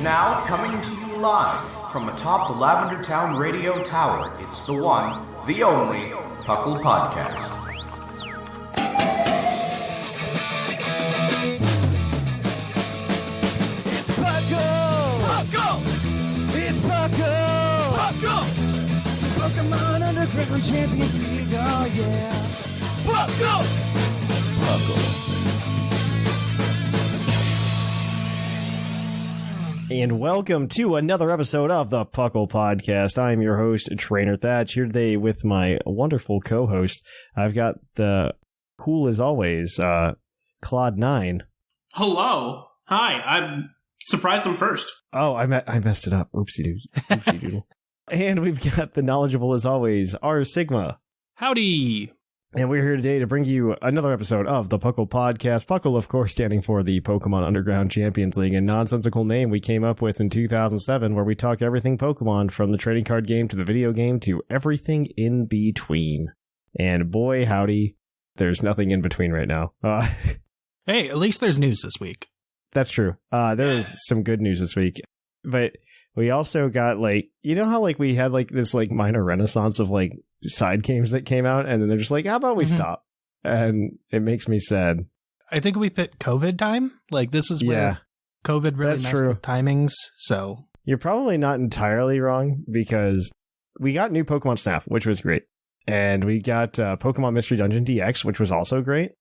Now, coming to you live from atop the Lavender Town Radio Tower, it's the one, the only, PUCL Podcast. It's PUCL! PUCL! It's PUCL! PUCL! Pokemon Underground Champions League, oh yeah! PUCL! PUCL! And welcome to another episode of the PUCL Podcast. I'm your host, Trainer Thatch, here today with my wonderful co-host. I've got the cool as always, Clod9. Hello. Hi. I'm surprised I'm first. Oh, I messed it up. Oopsie doodle. And we've got the knowledgeable as always, R.Sigma. Howdy. And we're here today to bring you another episode of the PUCL Podcast. PUCL, of course, standing for the Pokemon Underground Champions League, a nonsensical name we came up with in 2007, where we talk everything Pokemon, from the trading card game to the video game to everything in between. And boy, howdy, there's nothing in between right now. Hey, at least there's news this week. That's true. There is some good news this week, but we also got, like, you know how, like, we had, like, this, like, minor renaissance of, like, side games that came out, and then they're just like, how about we stop? And it makes me sad. I think we picked COVID time. Like, this is where COVID really messed with timings, so... You're probably not entirely wrong, because we got new Pokemon Snap, which was great. And we got Pokemon Mystery Dungeon DX, which was also great.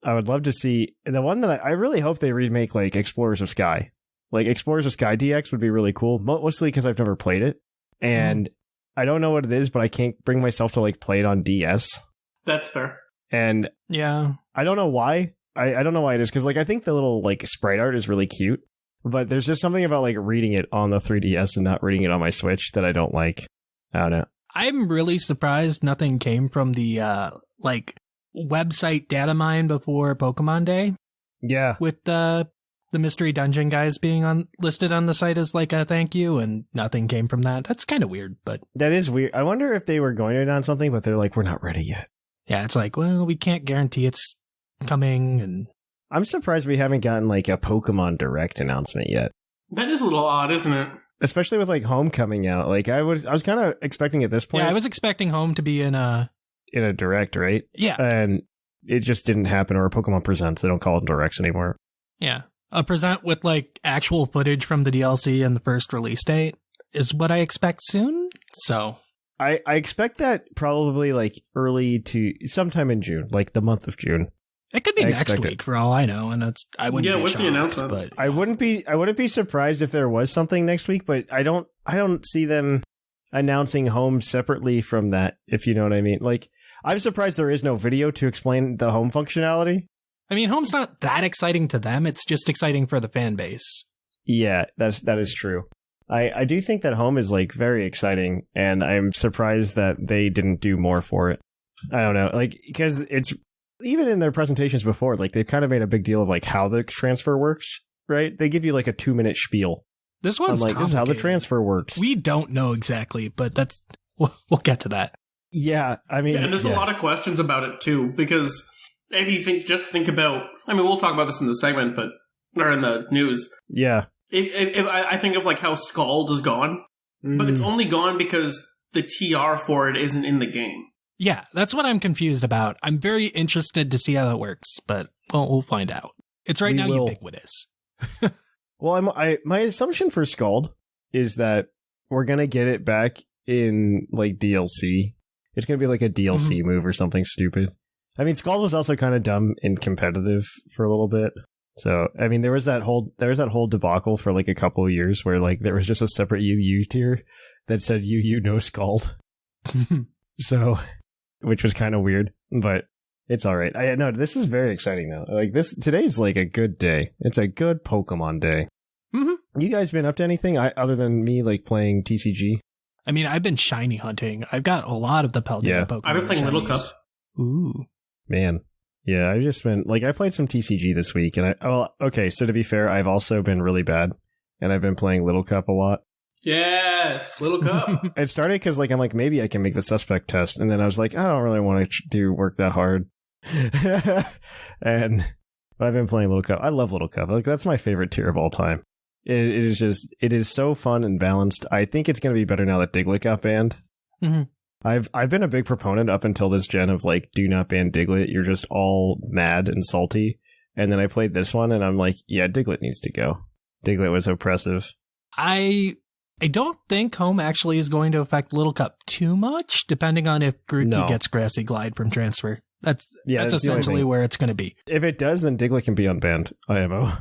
I would love to see... The one that I really hope they remake, like, Explorers of Sky. Like, Explorers of Sky DX would be really cool, mostly because I've never played it. And... I don't know what it is, but I can't bring myself to, like, play it on DS. That's fair. And yeah, I don't know why. I don't know why it is, because, like, I think the little, like, sprite art is really cute, but there's just something about, like, reading it on the 3DS and not reading it on my Switch that I don't like. I don't know. I'm really surprised nothing came from the, like, website data mine before Pokemon Day. Yeah. With the Mystery Dungeon guys being listed on the site as, like, a thank you, and nothing came from that. That's kind of weird, but... That is weird. I wonder if they were going to announce something, but they're like, we're not ready yet. Yeah, it's like, well, we can't guarantee it's coming, and... I'm surprised we haven't gotten, like, a Pokemon Direct announcement yet. That is a little odd, isn't it? Especially with, like, Home coming out. Like, I was kind of expecting at this point... Yeah, I was expecting Home to be in a Direct, right? Yeah. And it just didn't happen, or a Pokemon Presents. They don't call them Directs anymore. Yeah. A present with, like, actual footage from the DLC and the first release date is what I expect soon. So I expect that probably, like, early to sometime in June, like the month of June. It could be next week for all I know, and I wouldn't. Yeah, be what's shocked, the announcement? But I wouldn't be surprised if there was something next week, but I don't see them announcing Home separately from that, if you know what I mean. Like, I'm surprised there is no video to explain the Home functionality. I mean, Home's not that exciting to them. It's just exciting for the fan base. Yeah, that is true. I do think that Home is, like, very exciting, and I'm surprised that they didn't do more for it. I don't know, like, because it's, even in their presentations before, like, they've kind of made a big deal of, like, how the transfer works, right? They give you, like, a 2-minute spiel. This one's like, this is how the transfer works. We don't know exactly, but we'll get to that. Yeah, I mean... Yeah, and there's a lot of questions about it, too, because... If you think about, I mean, we'll talk about this in the segment, or in the news. Yeah. If I think of, like, how Scald is gone, but it's only gone because the TR for it isn't in the game. Yeah, that's what I'm confused about. I'm very interested to see how that works, but we'll find out. It's right now ubiquitous. Well, my assumption for Scald is that we're going to get it back in, like, DLC. It's going to be like a DLC move or something stupid. I mean, Scald was also kind of dumb and competitive for a little bit. So, I mean, there was that whole debacle for, like, a couple of years where, like, there was just a separate UU tier that said UU no Scald. So, which was kind of weird, but it's all right. No, this is very exciting though. Like, today's like a good day. It's a good Pokemon day. You guys been up to anything other than me, like, playing TCG? I mean, I've been shiny hunting. I've got a lot of the Paldea Pokemon. I've been playing Little Cup. Ooh. Man. Yeah, I've just been, like, I played some TCG this week, and okay, so to be fair, I've also been really bad, and I've been playing Little Cup a lot. Yes, Little Cup. It started because, like, I'm like, maybe I can make the suspect test, and then I was like, I don't really want to do work that hard. But I've been playing Little Cup. I love Little Cup. Like, that's my favorite tier of all time. It is so fun and balanced. I think it's going to be better now that Diglett got banned. Mm-hmm. I've been a big proponent up until this gen of like, do not ban Diglett. You're just all mad and salty. And then I played this one and I'm like, yeah, Diglett needs to go. Diglett was oppressive. I don't think home actually is going to affect Little Cup too much, depending on if Grookey gets Grassy Glide from transfer. That's essentially where it's going to be. If it does, then Diglett can be unbanned. IMO.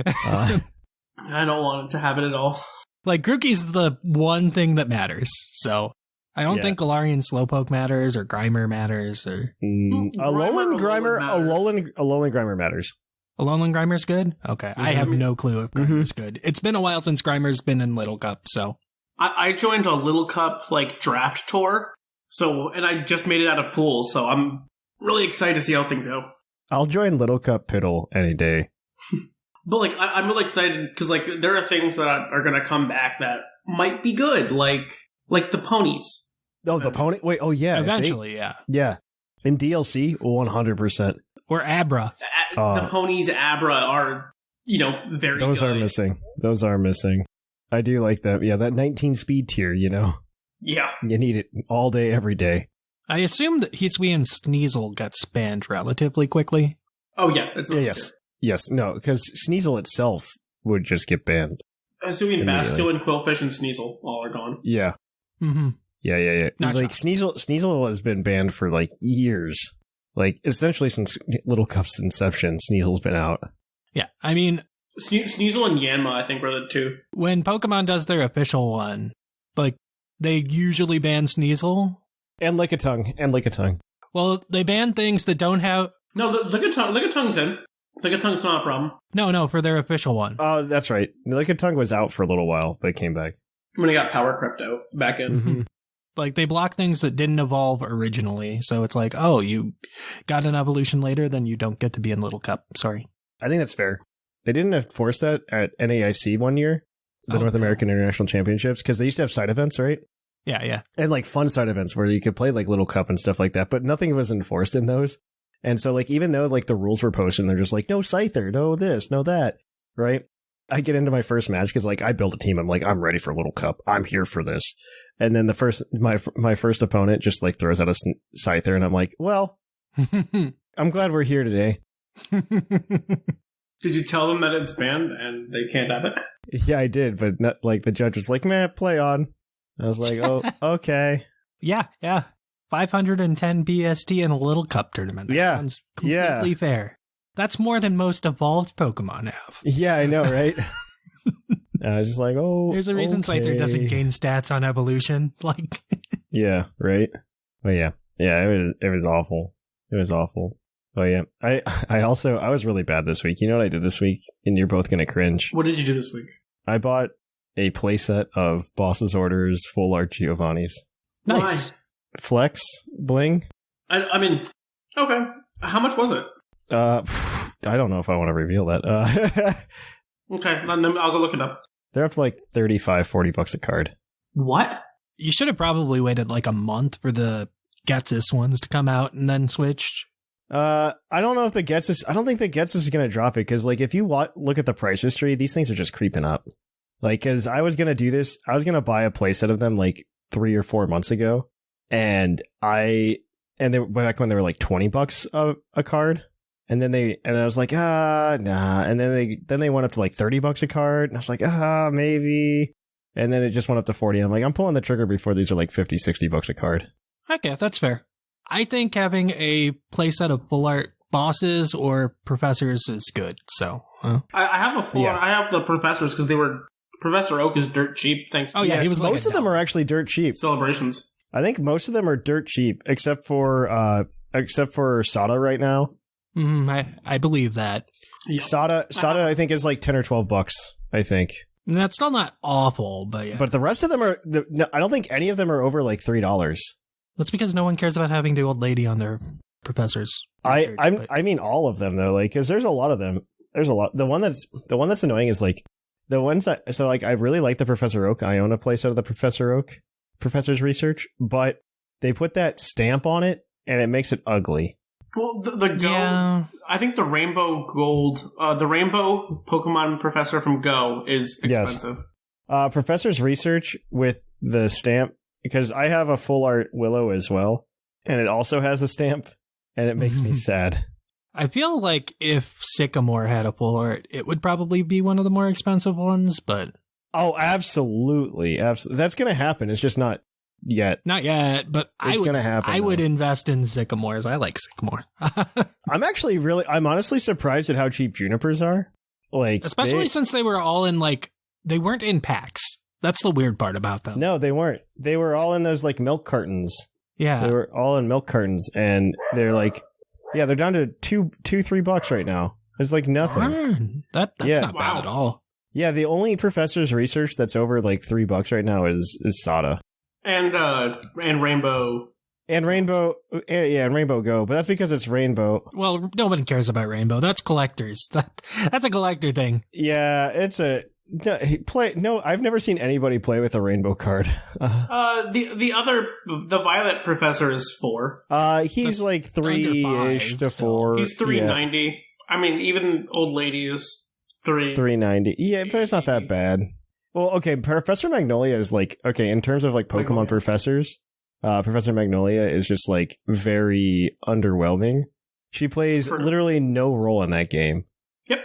I don't want it to have it at all. Like, Grookey's the one thing that matters, so I don't think Galarian Slowpoke matters or Grimer matters or Alolan Grimer matters. Alolan Grimer's good? Okay. I have no clue if Grimer's good. It's been a while since Grimer's been in Little Cup, so. I joined a Little Cup, like, draft tour, and I just made it out of pool, so I'm really excited to see how things go. I'll join Little Cup Piddle any day. But, like, I'm really excited, because, like, there are things that are going to come back that might be good, like the ponies. Oh, the pony? Wait, oh, yeah. Eventually, yeah. Yeah. In DLC, 100%. Or Abra. The ponies Abra are, very Those good. Those are missing. I do like that. Yeah, that 19 speed tier, Yeah. You need it all day, every day. I assume that Hisui and Sneasel got banned relatively quickly. Oh, yeah. Yes. No, because Sneasel itself would just get banned. Assuming Basco and Quillfish and Sneasel all are gone. Yeah. Mm-hmm. Yeah. Not like Sneasel has been banned for like years. Like essentially since Little Cup's inception, Sneasel's been out. Yeah, I mean Sneasel and Yanma, I think, were the two. When Pokemon does their official one, like they usually ban Sneasel and Lickitung. Well, they ban things that don't have. No, Lickitung's in. Lickitung's not a problem. No, for their official one. Oh, that's right. Lickitung was out for a little while, but it came back. When he got Power Crept out back in. Mm-hmm. Like, they block things that didn't evolve originally. So it's like, oh, you got an evolution later, then you don't get to be in Little Cup. Sorry. I think that's fair. They didn't enforce that at NAIC one year, the North American International Championships, because they used to have side events, right? Yeah. And, like, fun side events where you could play, like, Little Cup and stuff like that, but nothing was enforced in those. And so, like, even though, like, the rules were posted, and they're just like, no Scyther, no this, no that, right? I get into my first match because, like, I build a team. I'm like, I'm ready for Little Cup. I'm here for this. And then my first opponent just like throws out a Scyther, and I'm like, well, I'm glad we're here today. Did you tell them that it's banned and they can't have it? Yeah, I did, but not, like the judge was like, "Man, play on." I was like, "Oh, okay." Yeah. 510 BST in a Little Cup tournament. That sounds completely fair. That's more than most evolved Pokemon have. Yeah, I know, right? I was just like, oh, there's a reason Scyther doesn't gain stats on evolution. Like, yeah, right. But yeah, it was awful. It was awful. But yeah, I was really bad this week. You know what I did this week? And you're both gonna cringe. What did you do this week? I bought a playset of Boss's Orders Full Art Giovanni's. Nice. Why? Flex bling. I mean, okay. How much was it? I don't know if I want to reveal that. Okay, then I'll go look it up. They're up to like $35-$40 a card. What? You should have probably waited like a month for the Getsus ones to come out and then switched. I don't know if the Getsus. I don't think the Getsus is going to drop it because, like, if you look at the price history, these things are just creeping up. Like, because I was going to do this, I was going to buy a playset of them like 3 or 4 months ago, and they back when they were like $20 a card. And then I was like, nah. And then they went up to like $30 a card. And I was like, maybe. And then it just went up to 40. I'm like, I'm pulling the trigger before these are like $50-$60 a card. Okay, that's fair. I think having a playset of full art bosses or professors is good. So I have I have the professors because Professor Oak is dirt cheap. Thanks to he was most of them are actually dirt cheap. Celebrations. I think most of them are dirt cheap, except for Sada right now. I believe that. Yeah. Sada, I think is like $10 or $12. I think that's still not awful, but yeah. But the rest of them are. I don't think any of them are over like $3. That's because no one cares about having the old lady on their professors. I mean all of them though, like because there's a lot of them. There's a lot. The one that's annoying is like the ones that. So like I really like the Professor Oak. I own a playset of the Professor Oak, Professor's Research, but they put that stamp on it and it makes it ugly. Well, the Go, Yeah. I think the Rainbow Gold, the Rainbow Pokemon Professor from Go is expensive. Yes. Professor's research with the stamp, because I have a full art Willow as well, and it also has a stamp, and it makes me sad. I feel like if Sycamore had a full art, it would probably be one of the more expensive ones, but... Oh, absolutely. That's going to happen. It's just not yet. Not yet, but it's going to happen. I would invest in Sycamores. I like Sycamore. I'm honestly surprised at how cheap Junipers are. Like, especially since they were all in, like, they weren't in packs. That's the weird part about them. No, they weren't. They were all in those, like, milk cartons. Yeah. They were all in milk cartons, and they're like, yeah, they're down to $2-3 right now. It's like nothing. That's not bad at all. Yeah, the only Professor's research that's over like $3 right now is Sada. And Rainbow. And Rainbow Go, but that's because it's Rainbow. Well, nobody cares about Rainbow. That's collectors. That's a collector thing. Yeah, it's a no. I've never seen anybody play with a Rainbow card. The Violet Professor is 4. He's like 3-ish to 4. He's $3.90. Yeah. I mean, even old ladies. $3.90. Yeah, but it's not that bad. Well, okay, Professor Magnolia is like, okay, in terms of like Pokemon professors, Professor Magnolia is just like very underwhelming. She plays literally no role in that game. Yep.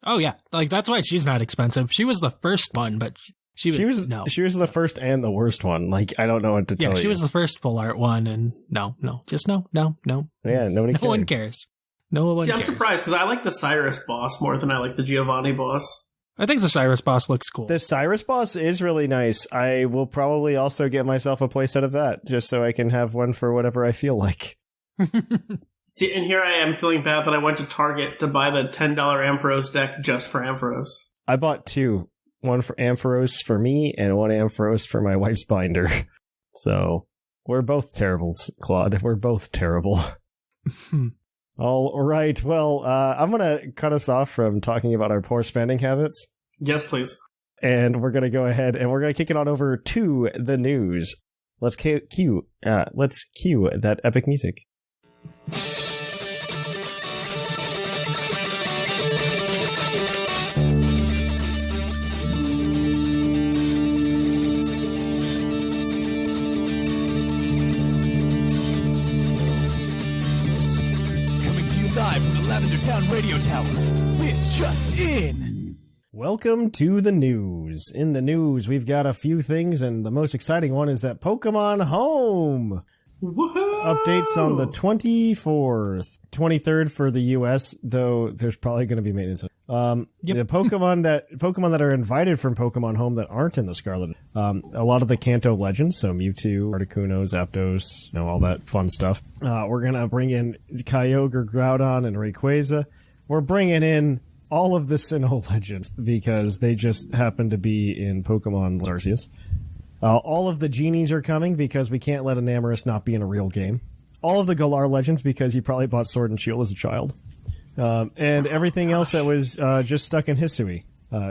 Oh yeah, like that's why she's not expensive. She was the first one, but she was the first and the worst one. Like, I don't know what to tell you. Yeah, she was the first full art one, and no. Yeah, nobody cares. No one cares. No one cares. I'm surprised because I like the Cyrus boss more than I like the Giovanni boss. I think the Cyrus boss looks cool. The Cyrus boss is really nice. I will probably also get myself a playset of that, just so I can have one for whatever I feel like. See, and here I am feeling bad that I went to Target to buy the $10 Ampharos deck just for Ampharos. I bought 2. One for Ampharos for me, and one Ampharos for my wife's binder. So, we're both terrible, Claude. We're both terrible. All right. Well, I'm going to cut us off from talking about our poor spending habits. Yes, please. And we're going to go ahead and we're going to kick it on over to the news. Let's cue that epic music. Live from the Lavender Town Radio Tower. This just in. Welcome to the news. In the news, we've got a few things, and the most exciting one is that Pokemon Home updates on the 24th, 23rd for the US, though there's probably going to be maintenance. The Pokemon that are invited from Pokemon Home that aren't in the Scarlet, a lot of the Kanto legends, so Mewtwo, Articuno, Zapdos, all that fun stuff. We're gonna bring in Kyogre, Groudon, and Rayquaza. We're bringing in all of the Sinnoh legends because they just happen to be in Pokemon Arceus. All of the genies are coming because we can't let an Amorous not be in a real game. All of the Galar legends because he probably bought Sword and Shield as a child. And everything else that was just stuck in Hisui.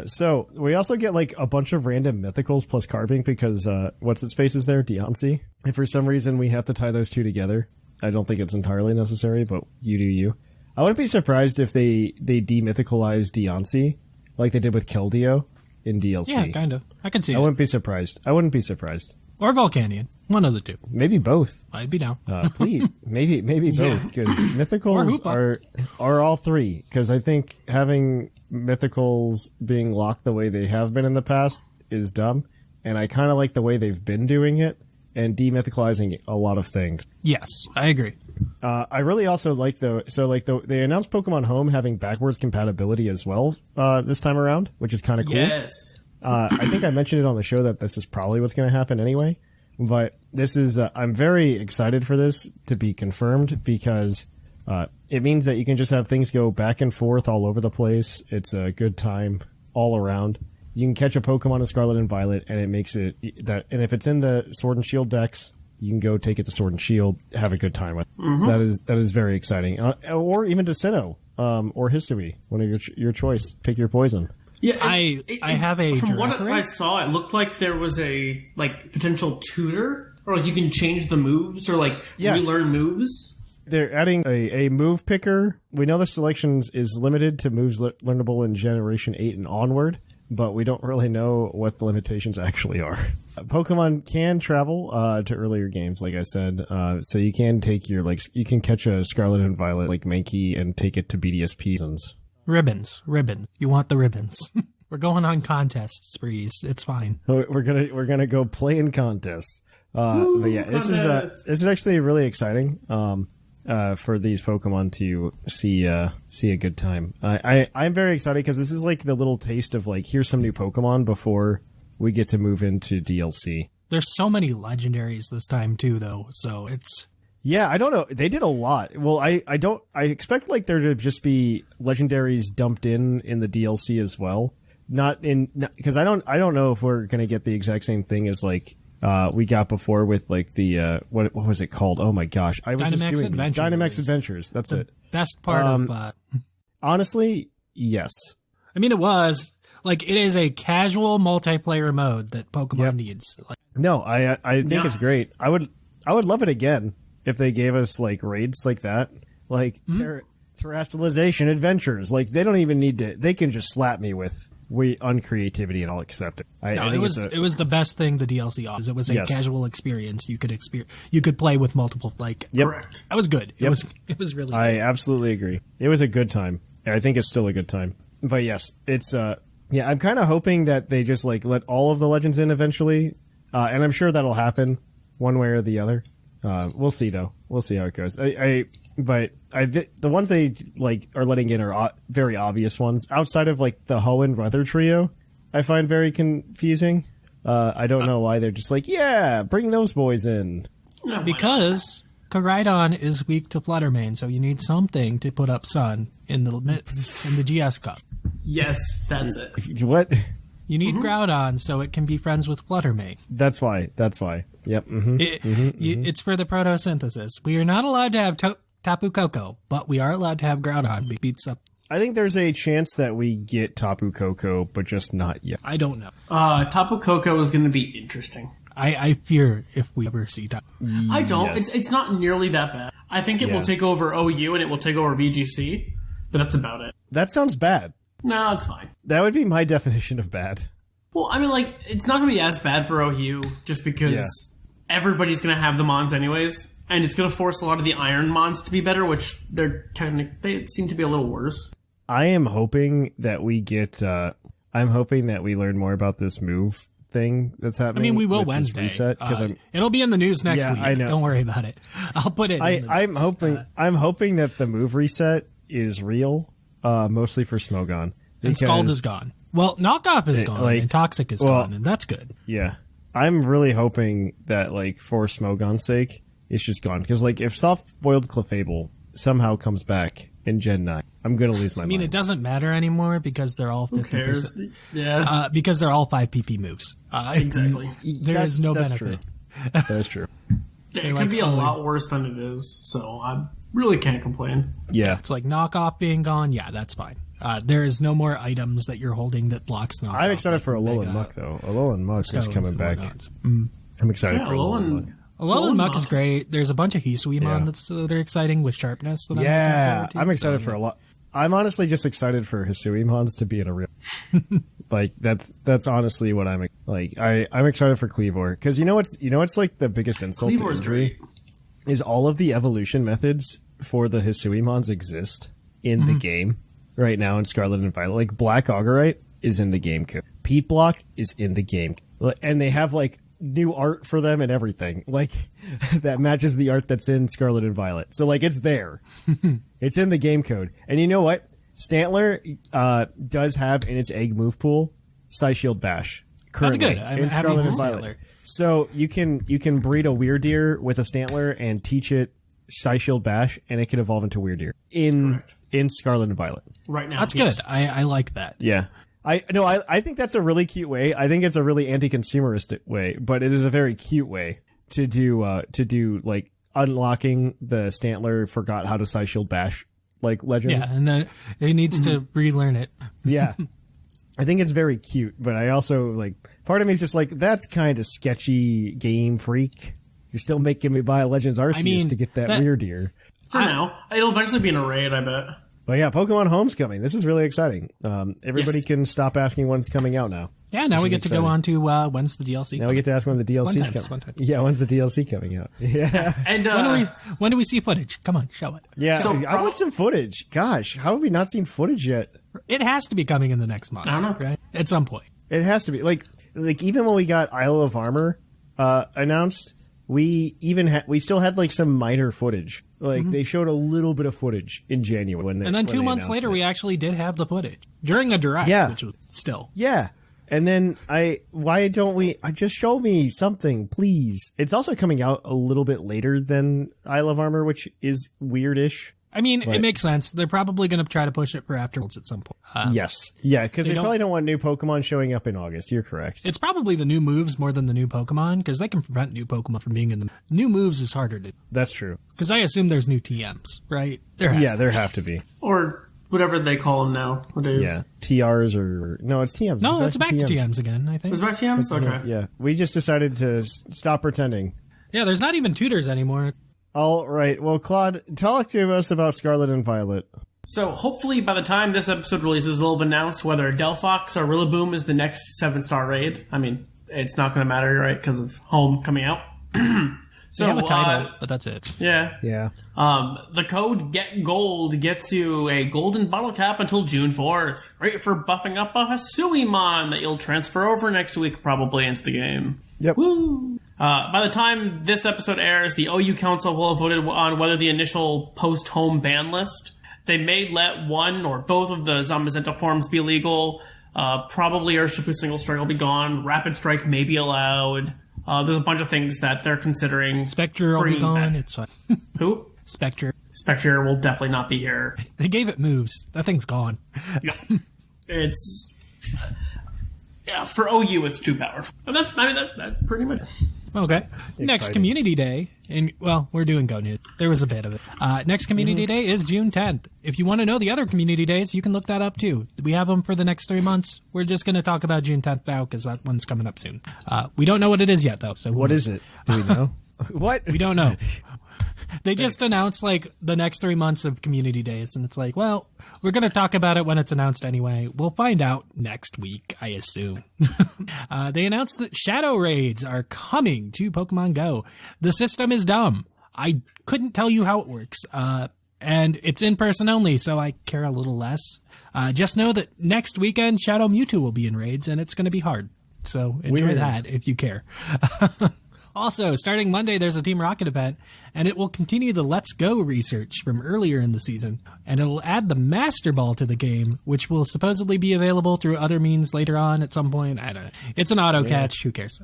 So we also get like a bunch of random mythicals plus carving because what's its face is there? Deontay. And for some reason we have to tie those two together. I don't think it's entirely necessary, but you do you. I wouldn't be surprised if they demythicalize Deontay like they did with Keldeo in DLC. Yeah, kind of. I can see it. I wouldn't be surprised. Or Volcanion. One of the two. Maybe both. I'd be down. Please, maybe both, because mythicals are all 3. Because I think having mythicals being locked the way they have been in the past is dumb, and I kind of like the way they've been doing it and demythicalizing a lot of things. Yes, I agree. I really also like they announced Pokemon Home having backwards compatibility as well this time around, which is kind of cool. Yes. I think I mentioned it on the show that this is probably what's going to happen anyway. But this is, I'm very excited for this to be confirmed because it means that you can just have things go back and forth all over the place. It's a good time all around. You can catch a Pokemon in Scarlet and Violet, and it makes it that. And if it's in the Sword and Shield decks, you can go take it to Sword and Shield, have a good time with it. Mm-hmm. So that is very exciting. Or even to Sinnoh or Hisui, one of your choice. Pick your poison. Yeah, I have a. From what I saw, it looked like there was a potential tutor, or you can change the moves or relearn moves. They're adding a move picker. We know the selections is limited to moves learnable in Generation 8 and onward, but we don't really know what the limitations actually are. Pokemon can travel to earlier games, like I said. So you can take you can catch a Scarlet and Violet like Mankey and take it to BDSP zones. Ribbons. You want the ribbons. We're going on contest sprees. It's fine. We're gonna go play in contests. But yeah, this is actually really exciting. For these Pokemon to see a good time. I'm very excited because this is like the little taste of like, here's some new Pokemon before we get to move into DLC. There's so many legendaries this time too, though. So it's... Yeah, I don't know. They did a lot. Well, I expect like there to just be legendaries dumped in the DLC as well. Because I don't know if we're going to get the exact same thing as like, we got before with like the what was it called? Oh my gosh, I was just doing Dynamax Adventures. That's it. Best part of honestly, yes. I mean, it was like it is a casual multiplayer mode that Pokemon needs. Like, no, I think it's great. I would love it again if they gave us like raids like that, like terrestrialization adventures. Like they don't even need to. They can just slap me with uncreativity and I'll accept it. It was the best thing the DLC offers. It was a casual experience. You could play with multiple Correct. That was good. It was really good. I absolutely agree. It was a good time. I think it's still a good time. But yes, it's I'm kind of hoping that they just like let all of the legends in eventually. And I'm sure that'll happen one way or the other. We'll see though. We'll see how it goes. The ones they like are letting in are very obvious ones. Outside of like the Hoenn Weather Trio, I find very confusing. I don't know why they're just like, yeah, bring those boys in. Because Koraidon is weak to Fluttermane, so you need something to put up Sun in the GS Cup. Yes, that's it. What? You need Groudon so it can be friends with Fluttermane. That's why. Yep. It's for the photosynthesis. We are not allowed to have Tapu Koko, but we are allowed to have Groudon. Beats up. I think there's a chance that we get Tapu Koko, but just not yet. I don't know. Tapu Koko is going to be interesting. I fear if we ever see Tapu. I don't. Yes. It's not nearly that bad. I think it will take over OU and it will take over VGC, but that's about it. That sounds bad. No, it's fine. That would be my definition of bad. Well, I mean, like, it's not going to be as bad for OU just because everybody's going to have the Mons anyways, and it's going to force a lot of the Iron Mons to be better, which they seem to be a little worse. I am hoping that we get. I'm hoping that we learn more about this move thing that's happening. I mean, we will Wednesday. Reset, it'll be in the news next week. I know. Don't worry about it. I'll put it. I'm hoping that the move reset is real. Mostly for Smogon. And Scald is gone. Well, Knockoff is gone, and Toxic is gone, and that's good. Yeah. I'm really hoping that, like, for Smogon's sake, it's just gone. Because, like, if Soft-Boiled Clefable somehow comes back in Gen 9, I'm going to lose my mind. I mean, it doesn't matter anymore because they're all 50%. Yeah. Because they're all 5 PP moves. Exactly. There is no benefit. True. That is true. Yeah, it could be a lot worse than it is, so I really can't complain. Yeah. It's like Knockoff being gone. Yeah, that's fine. There is no more items that you're holding that blocks Knockoff. I'm excited for Alolan Muck, though. Alolan Muck is coming back. I'm excited for Alolan Muck. Alolan Muck is great. There's a bunch of Hisuiemon that are exciting with sharpness. I'm excited for a lot. I'm honestly just excited for Hisuiemons to be in a real... like, that's honestly what I'm... Like, I'm excited for Cleavor. Because you know what's like the biggest insult to injury? Is all of the evolution methods for the Hisuiemons exist in the game right now in Scarlet and Violet. Like, Black Augerite is in the game code. Peat Block is in the game. And they have, like, new art for them and everything. Like, that matches the art that's in Scarlet and Violet. So, like, it's there. It's in the game code. And you know what? Stantler does have in its egg move pool Psyshield Bash. That's good. I'm in happy Scarlet with and Violet. Stantler. So you can breed a Weirdeer with a Stantler and teach it Psyshield Bash, and it can evolve into Weirdeer in Scarlet and Violet. Right now, that's good. I like that. Yeah, I think that's a really cute way. I think it's a really anti-consumeristic way, but it is a very cute way to do like unlocking the Stantler forgot how to Psyshield Bash like legend. Yeah, and then it needs to relearn it. Yeah. I think it's very cute, but I also, like, part of me is just like, that's kind of sketchy, Game Freak. You're still making me buy a Legends Arceus to get that Weirdeer. For now. It'll eventually be in a raid, I bet. But yeah, Pokemon Home's coming. This is really exciting. Everybody can stop asking when it's coming out now. Yeah, now we get to go on to when's the DLC Now we get to ask when the DLC's coming. Yeah, when's the DLC coming out? Yeah. And when do we see footage? Come on, show it. Yeah, so I want some footage. Gosh, how have we not seen footage yet? It has to be coming in the next month. I don't know. Right? At some point. It has to be. Like even when we got Isle of Armor announced, we still had like some minor footage. Like they showed a little bit of footage in January. And then 2 months later, we actually did have the footage during a direct. Yeah. Which was still. Yeah. And then why don't we just show me something, please? It's also coming out a little bit later than Isle of Armor, which is weirdish. I mean, it makes sense. They're probably going to try to push it for afterwards at some point. Yes. Yeah, because they probably don't want new Pokemon showing up in August. You're correct. It's probably the new moves more than the new Pokemon, because they can prevent new Pokemon from being in the... New moves is harder to do. That's true. Because I assume there's new TMs, right? There have to be. Or whatever they call them nowadays. Yeah. TRs or... No, it's TMs. No, it's back to TMs again, I think. It's back to TMs? Okay. Yeah. We just decided to stop pretending. Yeah, there's not even tutors anymore. All right. Well, Claude, talk to us about Scarlet and Violet. So, hopefully, by the time this episode releases, they'll have announced whether Delphox or Rillaboom is the next 7-star raid. I mean, it's not going to matter, right, because of Home coming out. So, they have a title, but that's it. Yeah. Yeah. The code Get Gold gets you a golden bottle cap until June 4th. Great for buffing up a Hisuiemon that you'll transfer over next week, probably, into the game. Yep. Woo! By the time this episode airs, the OU Council will have voted on whether the initial post-home ban list. They may let one or both of the Zamazenta forms be legal. Probably Urshifu Single Strike will be gone. Rapid Strike may be allowed. There's a bunch of things that they're considering. Spectre will be gone. It's fine. Who? Spectre. Spectre will definitely not be here. They gave it moves. That thing's gone. Yeah. It's... Yeah, for OU, it's too powerful. That's pretty much it. Okay. Next Community Day, we're doing Go News. There was a bit of it. Next Community Day is June 10th. If you want to know the other Community Days, you can look that up too. We have them for the next 3 months. We're just going to talk about June 10th now because that one's coming up soon. We don't know what it is yet, though. So what is it? Do we know? What? We don't know. They just announced like the next 3 months of Community Days, and it's like, well, we're going to talk about it when it's announced anyway. We'll find out next week, I assume. They announced that Shadow Raids are coming to Pokemon Go. The system is dumb. I couldn't tell you how it works. And it's in person only, so I care a little less. Just know that next weekend, Shadow Mewtwo will be in raids, and it's going to be hard. So enjoy that if you care. Also, starting Monday, there's a Team Rocket event, and it will continue the Let's Go research from earlier in the season, and it'll add the Master Ball to the game, which will supposedly be available through other means later on at some point. I don't know. It's an auto catch. Who cares?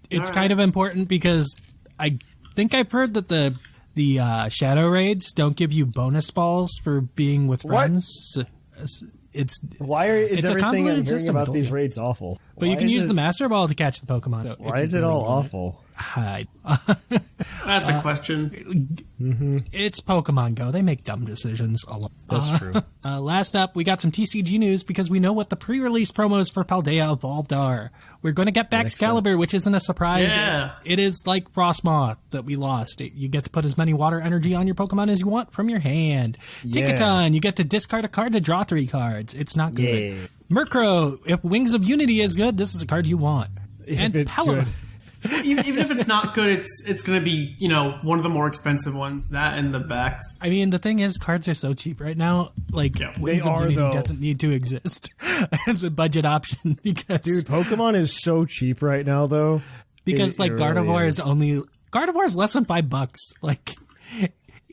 It's kind of important because I think I've heard that the Shadow Raids don't give you bonus balls for being with friends. So it's everything I'm hearing about these raids awful? But you can use the Master Ball to catch the Pokemon. Why is it all awful? That's a question. It's Pokemon Go. They make dumb decisions a lot. That's true. Last up, we got some TCG news because we know what the pre-release promos for Paldea Evolved are. We're going to get back Excalibur, which isn't a surprise. Yeah. It is like Frostmoth that we lost. You get to put as many water energy on your Pokemon as you want from your hand. Yeah. Tinkaton, you get to discard a card to draw 3 cards. It's not good. Yeah. Murkrow, if Wings of Unity is good, this is a card you want. And Pelor. Even if it's not good, it's going to be, one of the more expensive ones. That and the backs. I mean, the thing is, cards are so cheap right now. Like, Wings of Unity doesn't need to exist as a budget option because... Dude, Pokemon is so cheap right now, though. Because, Gardevoir is only... Gardevoir is less than $5. Like...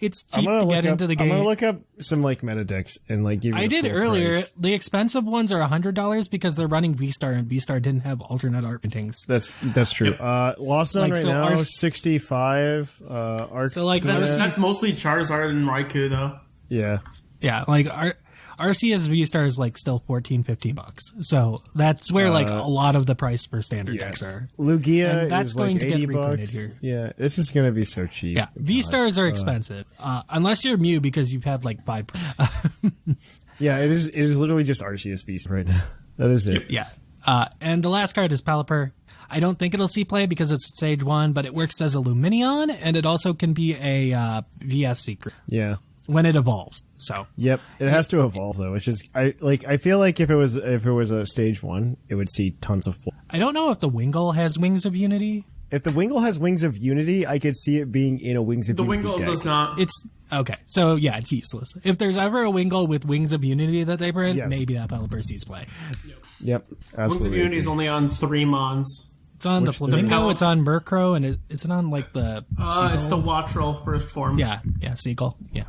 It's cheap to get into the game. I'm going to look up some, meta decks and, give you I did earlier. Price. The expensive ones are $100 because they're running V-Star, and V-Star didn't have alternate art printings. That's true. Lost Zone now, 65. That's mostly Charizard and Raikou, though. Yeah. Yeah, Arceus V-Star is still $14-15. So that's where a lot of the price for standard decks are. Lugia and that's is going to get $80 reprinted here. Yeah, this is going to be so cheap. Yeah, V-Stars are expensive. Unless you're Mew because you've had 5. Yeah, it is literally just Arceus V right now. That is it. Yeah. And the last card is Pelipper. I don't think it'll see play because it's stage 1, but it works as a Luminion, and it also can be a VS secret. Yeah. When it evolves. So. Yep, it has to evolve though, which is I feel like if it was a stage 1, it would see tons of play. I don't know if the Wingull has Wings of Unity. If the Wingull has Wings of Unity, I could see it being in a Wings of Unity Wingull deck. does not. It's okay. So yeah, it's useless. If there's ever a Wingull with Wings of Unity that they print, maybe that developer sees play. Yep, absolutely. Wings of Unity is only on 3 mons. It's on the Flamingo, it's on Murkrow, and is it on like the Seagull? It's the Wattrel first form. Yeah, Seagull. Yeah.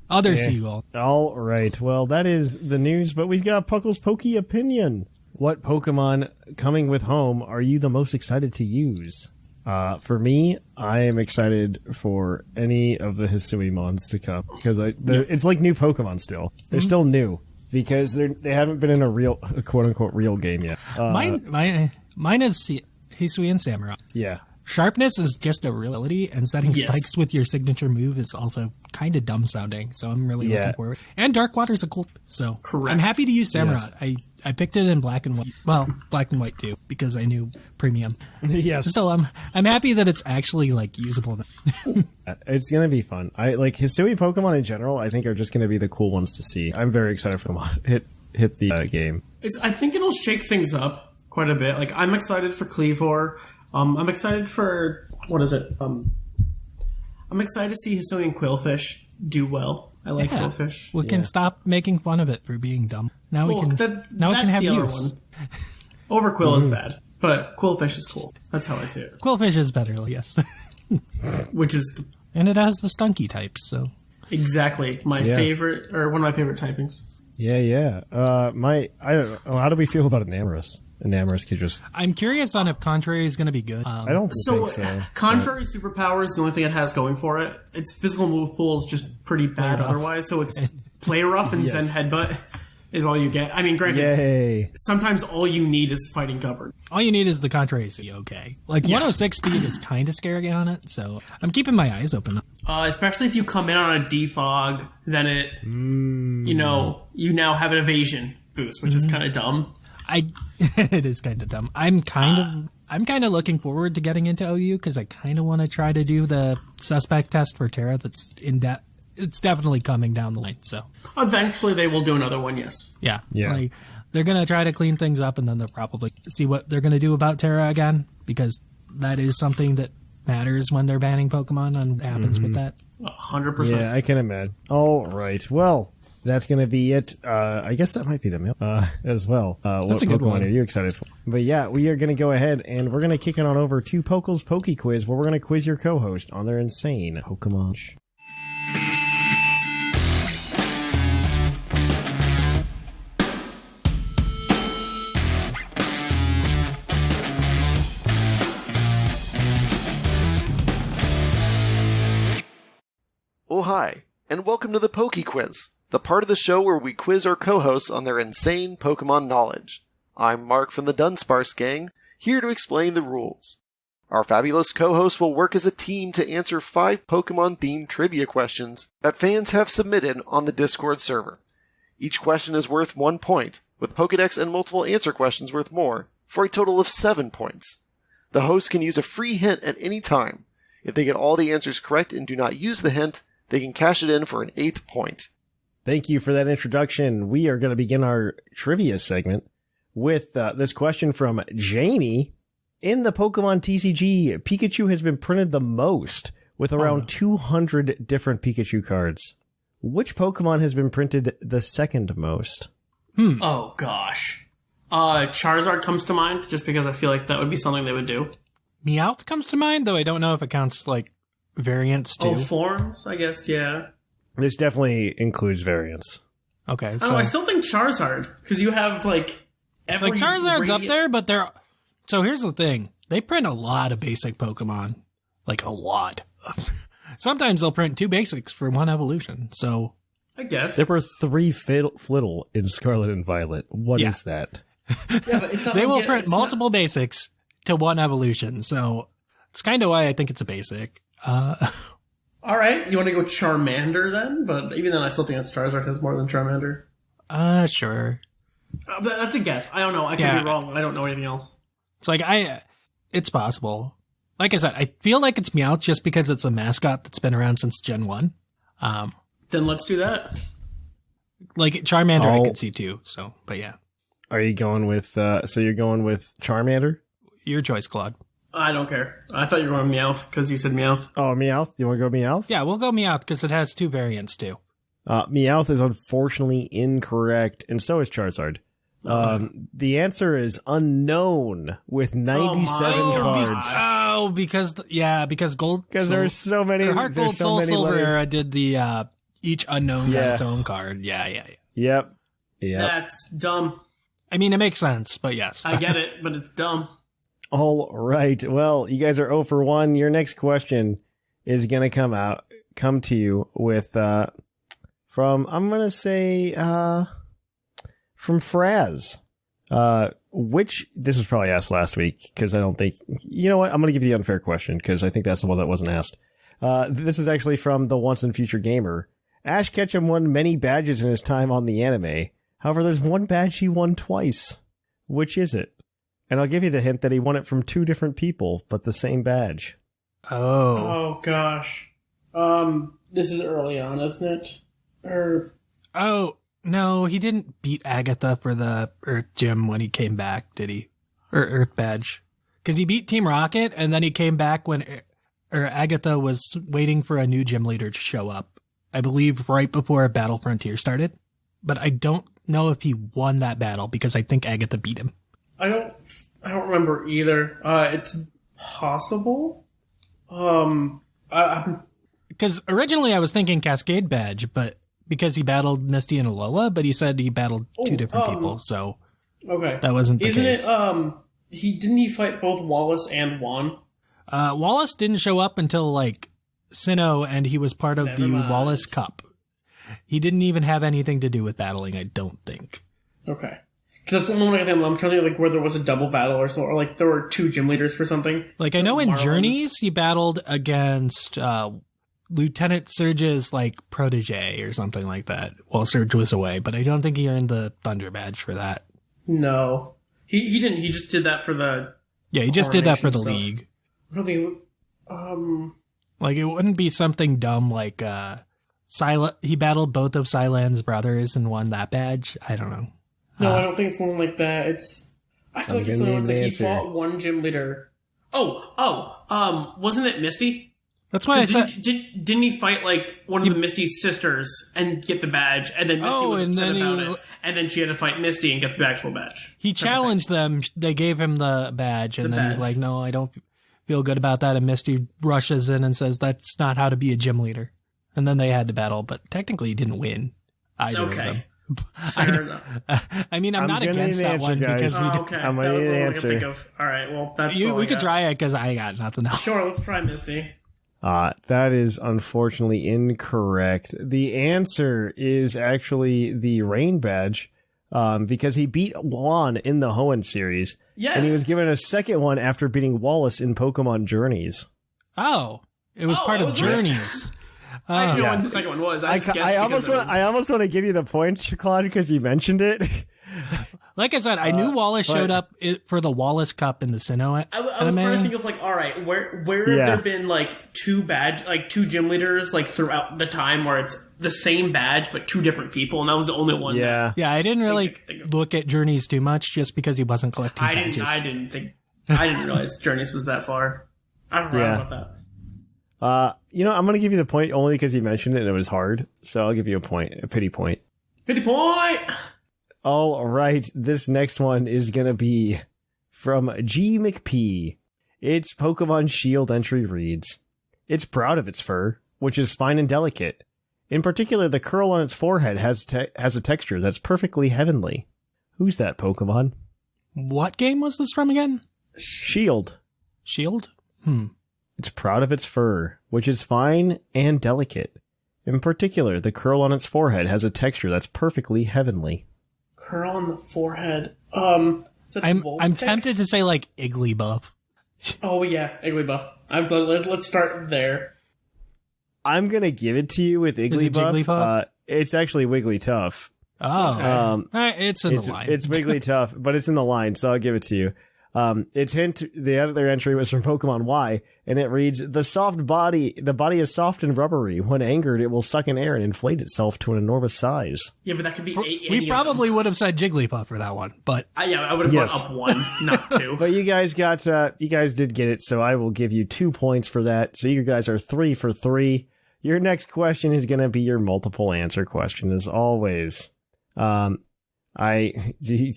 Other Seagull. All right, well, that is the news, but we've got Puckle's Pokey Opinion. What Pokemon coming with home are you the most excited to use? For me, I am excited for any of the Hisui mons to come because it's like new Pokemon still. They're still new because they haven't been in a quote unquote real game yet. Mine is Hisui and Samurai. Yeah. Sharpness is just a real ability, and setting spikes with your signature move is also kind of dumb sounding. So I'm really looking forward. And Dark Water's a cool. So correct. I'm happy to use Samurai. Yes. I picked it in black and white. Well, black and white too, because I knew premium. Yes. Still, I'm happy that it's actually like usable. It's gonna be fun. I like Hisui Pokemon in general. I think are just gonna be the cool ones to see. I'm very excited for them. Hit the game. I think it'll shake things up quite a bit. Like I'm excited for Cleavor. I'm excited for what is it? I'm excited to see Hisui and Quillfish do well. I like Quillfish. We can stop making fun of it for being dumb. Now we can. It can have use. Overquill is bad, but Quillfish is cool. That's how I see it. Quillfish is better, yes. Which is and it has the stunky type, so exactly my favorite or one of my favorite typings. Yeah. I don't know. How do we feel about Enamorus? Enamorus could just. I'm curious on if Contrary is going to be good. I don't think so. Contrary superpower is the only thing it has going for it. Its physical move pool is just pretty bad otherwise. So it's play rough and Zen Headbutt is all you get. I mean, granted, sometimes all you need is fighting covered. All you need is the Contrary to be okay. Like 106 speed is kind of scary on it, so I'm keeping my eyes open. Especially if you come in on a defog, then it, you now have an evasion boost, which is kind of dumb. It is kind of dumb. I'm kind of looking forward to getting into OU because I kind of want to try to do the suspect test for Terra. That's in depth. It's definitely coming down the line. So eventually they will do another one. Yes. Yeah. Like, they're gonna try to clean things up, and then they'll probably see what they're gonna do about Terra again because that is something that matters when they're banning Pokemon and what happens with that. 100%. Yeah, I can imagine. All right. Well. That's going to be it. I guess that might be the mail as well. What a good Pokemon one. are you excited for? But yeah, we are going to go ahead and we're going to kick it on over to Pokel's Poke Quiz, where we're going to quiz your co-host on their insane Pokemon. Oh, hi, and welcome to the Poke Quiz, the part of the show where we quiz our co-hosts on their insane Pokemon knowledge. I'm Mark from the Dunsparce Gang, here to explain the rules. Our fabulous co-hosts will work as a team to answer 5 Pokemon-themed trivia questions that fans have submitted on the Discord server. Each question is worth 1 point, with Pokedex and multiple answer questions worth more, for a total of 7 points. The host can use a free hint at any time. If they get all the answers correct and do not use the hint, they can cash it in for an 8th point. Thank you for that introduction. We are going to begin our trivia segment with this question from Jamie. In the Pokemon TCG, Pikachu has been printed the most, with around 200 different Pikachu cards. Which Pokemon has been printed the second most? Oh, gosh. Charizard comes to mind, just because I feel like that would be something they would do. Meowth comes to mind, though I don't know if it counts, like, variants, too. Oh, forms? I guess, yeah. This definitely includes variants. Okay, so... I still think Charizard, because you have, like, every... Like, Charizard's up there, but they're... So here's the thing. They print a lot of basic Pokemon. Like, a lot. Sometimes they'll print 2 basics for 1 evolution, so... I guess. There were 3 Flittle in Scarlet and Violet. What is that? Yeah, but it's not they will print multiple basics to 1 evolution, so it's kind of why I think it's a basic. All right, you want to go Charmander then? But even then, I still think Charizard has more than Charmander. Sure. But that's a guess. I don't know. I could be wrong. I don't know anything else. It's like It's possible. Like I said, I feel like it's Meowth just because it's a mascot that's been around since Gen 1. Then let's do that. Like Charmander I could see too, so, but yeah. Are you going with, so you're going with Charmander? Your choice, Claude. I don't care. I thought you were going Meowth because you said Meowth. Oh, Meowth? You want to go Meowth? Yeah, we'll go Meowth because it has 2 variants too. Meowth is unfortunately incorrect, and so is Charizard. The answer is unknown with 97 cards. Because Gold. Because there's so many. Heart Gold, so Soul many Silver letters. era did the each unknown got its own card. Yeah. Yep. That's dumb. I mean, it makes sense, but yes. I get it, but it's dumb. All right. Well, you guys are 0 for 1. Your next question is going to come to you with, from, I'm going to say, from Fraz. This was probably asked last week because I don't think, you know what? I'm going to give you the unfair question because I think that's the one that wasn't asked. This is actually from the Once and Future Gamer. Ash Ketchum won many badges in his time on the anime. However, there's one badge he won twice. Which is it? And I'll give you the hint that he won it from 2 different people, but the same badge. Oh gosh. This is early on, isn't it? Oh, no, he didn't beat Agatha for the Earth Gym when he came back, did he? Or Earth Badge. Because he beat Team Rocket, and then he came back when Agatha was waiting for a new gym leader to show up. I believe right before Battle Frontier started. But I don't know if he won that battle, because I think Agatha beat him. I don't remember either. It's possible. Because originally I was thinking Cascade Badge, but because he battled Misty and Alola, but he said he battled 2 different people, so okay, that wasn't the Isn't case. Didn't he fight both Wallace and Juan? Wallace didn't show up until like Sinnoh, and he was part of the Wallace Cup. He didn't even have anything to do with battling, I don't think. Okay. Because that's the only thing I'm trying to think, like, where there was a double battle or so, or like there were 2 gym leaders for something. Like, I know in Journeys, he battled against Lieutenant Surge's, like, protege or something like that while Surge was away, but I don't think he earned the Thunder Badge for that. No. He didn't. He just did that for the... Yeah, he just did that for the stuff. League. I don't think... Like, it wouldn't be something dumb like, he battled both of Sylan's brothers and won that badge? I don't know. No, I don't think it's something like that. I feel like it's something like he fought one gym leader. Wasn't it Misty? That's why I said... Didn't he fight, like, one of the Misty's sisters and get the badge, and then Misty was upset about it, and then she had to fight Misty and get the actual badge? He challenged them, they gave him the badge, and then he's like, no, I don't feel good about that, and Misty rushes in and says, that's not how to be a gym leader. And then they had to battle, but technically he didn't win either of them. Fair enough. I mean, I'm not against that one guys. because we okay. I'm That was the one I answer. could think of. All right, well, that's all we could try it because I got nothing else. Sure, let's try Misty. That is unfortunately incorrect. The answer is actually the Rain Badge, because he beat Juan in the Hoenn series. Yes. And he was given a second one after beating Wallace in Pokemon Journeys. Oh, it was part of Journeys. I didn't know what the second one was. I almost want to give you the point, Claude, because you mentioned it. Like I said, I knew Wallace showed up for the Wallace Cup in the Sinnoh I was trying to think of, like, all right, where have there been, like, 2 gym leaders, like, throughout the time where it's the same badge but 2 different people, and that was the only one. Yeah. Yeah, I didn't really look at Journeys too much just because he wasn't collecting badges. I didn't realize Journeys was that far. I don't know about that. I'm going to give you the point only because you mentioned it and it was hard. So I'll give you a pity point. Pity point! All right. This next one is going to be from G. McP. Its Pokemon Shield entry reads, it's proud of its fur, which is fine and delicate. In particular, the curl on its forehead has a texture that's perfectly heavenly. Who's that Pokemon? What game was this from again? Shield. Shield? It's proud of its fur, which is fine and delicate. In particular, the curl on its forehead has a texture that's perfectly heavenly. Curl on the forehead. I'm tempted to say like Igglybuff. Oh yeah, Igglybuff. Let's start there. I'm gonna give it to you with Igglybuff. It's actually Wigglytuff. Oh, it's in the line. It's Wigglytuff, but it's in the line, so I'll give it to you. The other entry was from Pokemon Y, and it reads, the body is soft and rubbery. When angered, it will suck in air and inflate itself to an enormous size. Yeah, but that could be We probably would have said Jigglypuff for that one, but I would have gone up 1, not 2. But you guys did get it, so I will give you 2 points for that. So you guys are 3 for 3. Your next question is going to be your multiple answer question, as always. Do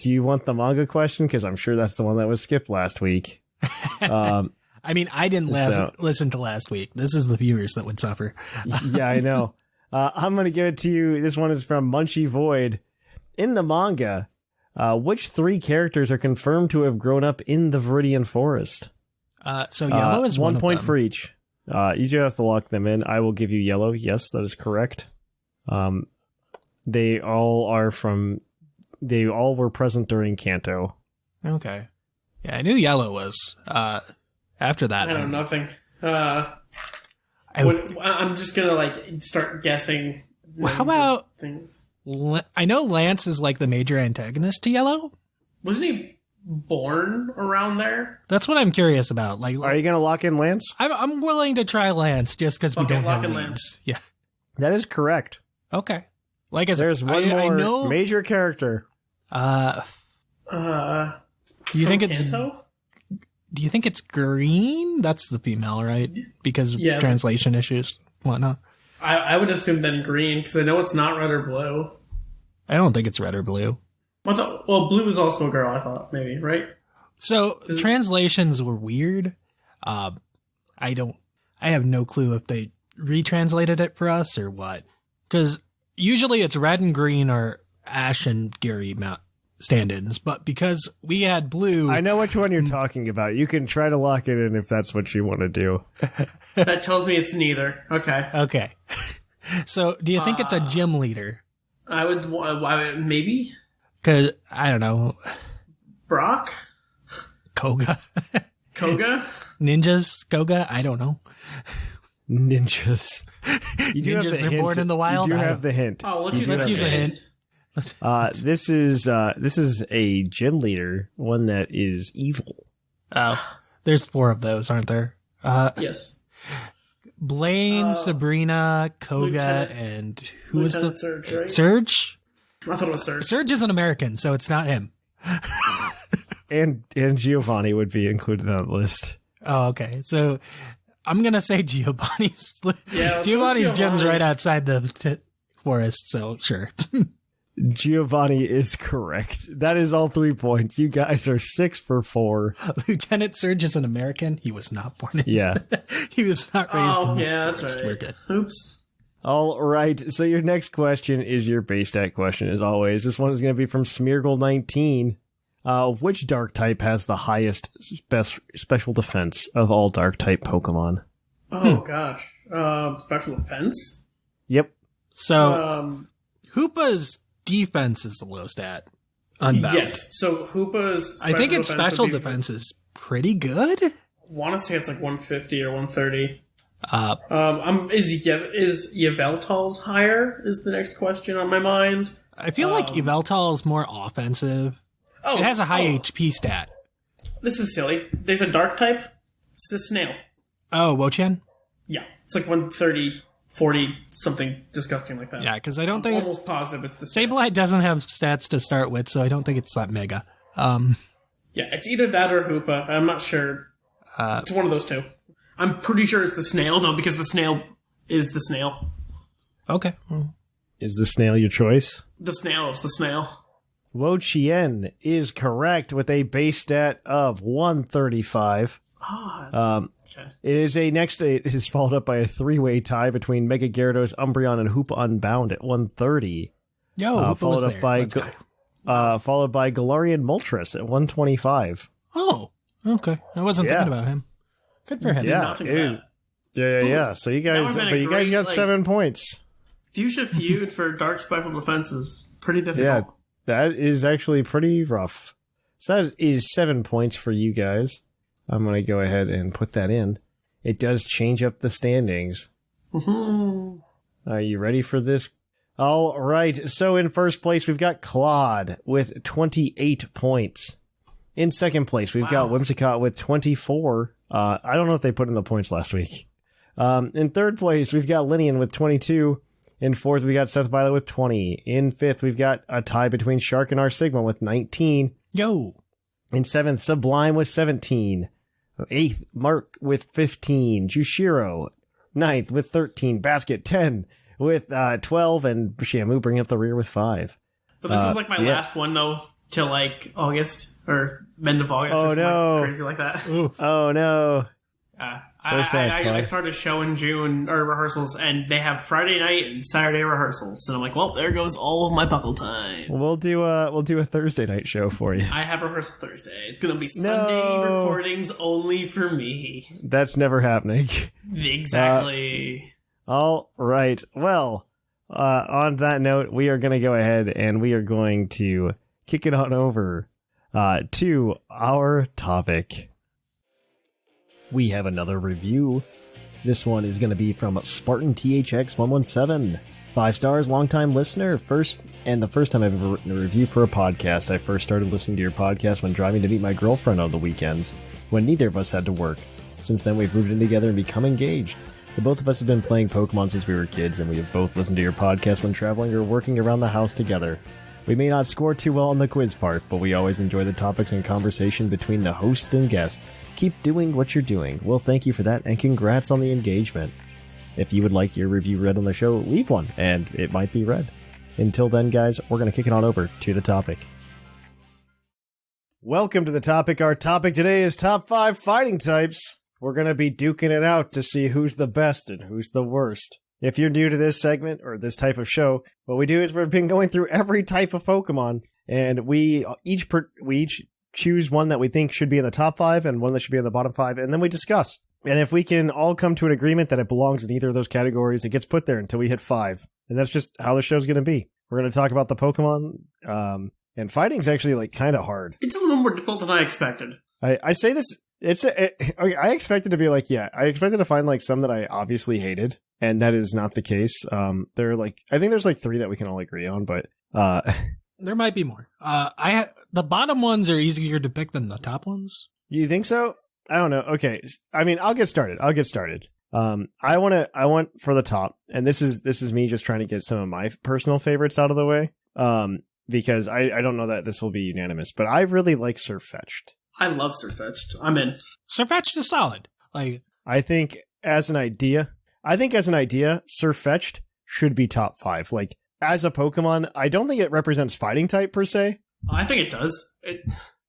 you want the manga question? Because I'm sure that's the one that was skipped last week. I mean, I didn't listen to last week. This is the viewers that would suffer. Yeah, I know. I'm going to give it to you. This one is from Munchie Void. In the manga, which 3 characters are confirmed to have grown up in the Viridian Forest? So yellow is 1 one point of them. for each. You just have to lock them in. I will give you yellow. Yes, that is correct. They all were present during Kanto. Okay. Yeah, I knew yellow was. After that, I know nothing. I'm just gonna start guessing. How about things? I know Lance is like the major antagonist to yellow. Wasn't he born around there? That's what I'm curious about. Like, Are you going to lock in Lance? I'm willing to try Lance just because we Okay, don't have lock in leads. Lance. Yeah. That is correct. Okay. Like I said, There's one I more know. major character. Do you think it's? Kanto? Do you think it's green? That's the female, right? Because of Yeah. translation issues, whatnot. I would assume then green because I know it's not red or blue. I don't think it's red or blue. Blue is also a girl. I thought maybe right. So translations were weird. I have no clue if they retranslated it for us or what. Because usually it's red and green or Ash and Gary stand-ins, but because we had blue, I know which one you're talking about. You can try to lock it in if that's what you want to do. That tells me it's neither. Okay. Okay. So do you think it's a gym leader? I would maybe Because, I don't know, Brock, Koga? Koga. Ninjas? Koga? I don't know. Ninjas. Ninjas are born in the wild? You do I have don't- the hint. Oh, let's use a hint. This is a gym leader, one that is evil. Oh, there's 4 of those, aren't there? Yes. Blaine, Sabrina, Koga, Lieutenant- and who was the Lieutenant Surge, right? Surge? I thought it was Surge. Surge is an American, so it's not him. And Giovanni would be included on the list. Oh, okay. So I'm gonna say Giovanni's. Yeah, let's Giovanni's go gym's Giovanni. right outside the forest, so sure. Giovanni is correct. That is all 3 points. You guys are 6 for 4. Lieutenant Surge is an American. He was not born in. Yeah. He was not raised in Oh, this yeah, that's forest. right. We're good. Oops. All right. So your next question is your base stat question, as always. This one is going to be from Smeargle19. Which dark type has the highest special defense of all dark type Pokemon? Oh gosh. Special defense. Yep. So Hoopa's defense is the low stat. Unbound. Yes. So Hoopa's. I think its special would be- defense is pretty good. Want to say it's like 150 or 130. Is Yveltal's higher? Is the next question on my mind. I feel like Yveltal is more offensive. Oh, It has a high HP stat. This is silly. There's a dark type. It's the snail. Oh, Wochen? Yeah, it's like 130, 40, something disgusting like that. Yeah, because I don't I'm think almost positive it's the snail. Sableye doesn't have stats to start with, so I don't think it's that mega. Yeah, it's either that or Hoopa. I'm not sure. It's one of those two. I'm pretty sure it's the snail, though, because the snail is the snail. Okay. Is the snail your choice? The snail is the snail. Wo-Chien is correct with a base stat of 135. Okay. It is followed up by a 3-way tie between Mega Gyarados, Umbreon, and Hoopa Unbound at 130. Yo, Hoopa was Followed there. up by Let's go. followed by Galarian Moltres at 125. Oh, okay. I wasn't Yeah. thinking about him. Good for him. Yeah, not think it of is- yeah. So you guys, would've been a but you guys great, got like- 7 points. Fuchsia Feud for Dark Special Defense is pretty difficult. Yeah, that is actually pretty rough. So that is 7 points for you guys. I'm going to go ahead and put that in. It does change up the standings. Are you ready for this? All right. So in first place, we've got Claude with 28 points. In second place, we've got Whimsicott with 24. I don't know if they put in the points last week. In third place, we've got Linian with 22. In fourth, we got Seth Violet with 20. In fifth, we've got a tie between Shark and R.Sigma with 19. Yo. In seventh, Sublime with 17. Eighth, Mark with 15. Jushiro, ninth with 13. Basket, 10 with 12. And Shamu bringing up the rear with 5. But this is like my last one, though, till like August or end of August or something crazy like that. Ooh. Oh, no. I started a show in June, or rehearsals, and they have Friday night and Saturday rehearsals. So I'm like, well, there goes all of my buckle time. We'll do a Thursday night show for you. I have rehearsal Thursday. It's going to be Sunday recordings only for me. That's never happening. Exactly. All right. Well, on that note, we are going to go ahead and we are going to kick it on over to our topic. We have another review. This one is going to be from Spartan THX 117. 5 stars, longtime listener. The first time I've ever written a review for a podcast. I first started listening to your podcast when driving to meet my girlfriend on the weekends, when neither of us had to work. Since then, we've moved in together and become engaged. The both of us have been playing Pokemon since we were kids, and we have both listened to your podcast when traveling or working around the house together. We may not score too well on the quiz part, but we always enjoy the topics and conversation between the host and guest. Keep doing what you're doing. Well, thank you for that, and congrats on the engagement. If you would like your review read on the show, leave one, and it might be read. Until then, guys, we're going to kick it on over to the topic. Welcome to the topic. Our topic today is top 5 fighting types. We're going to be duking it out to see who's the best and who's the worst. If you're new to this segment, or this type of show, what we do is we've been going through every type of Pokemon, and we each choose one that we think should be in the top 5 and one that should be in the bottom 5, and then we discuss. And if we can all come to an agreement that it belongs in either of those categories, it gets put there until we hit 5. And that's just how the show's going to be. We're going to talk about the Pokemon, and fighting's actually like kind of hard. It's a little more difficult than I expected. I say this, I expected to be like, I expected to find like some that I obviously hated, and that is not the case. There are like, I think there's like 3 that we can all agree on, but there might be more. The bottom ones are easier to pick than the top ones. You think so? I don't know. Okay. I mean, I'll get started. I want for the top, and this is me just trying to get some of my personal favorites out of the way. Because I don't know that this will be unanimous, but I really like Surfetched. I love Surfetched. I'm in. Surfetched is solid. I think as an idea, Surfetched should be top 5. Like, as a Pokemon, I don't think it represents fighting type per se. I think it does.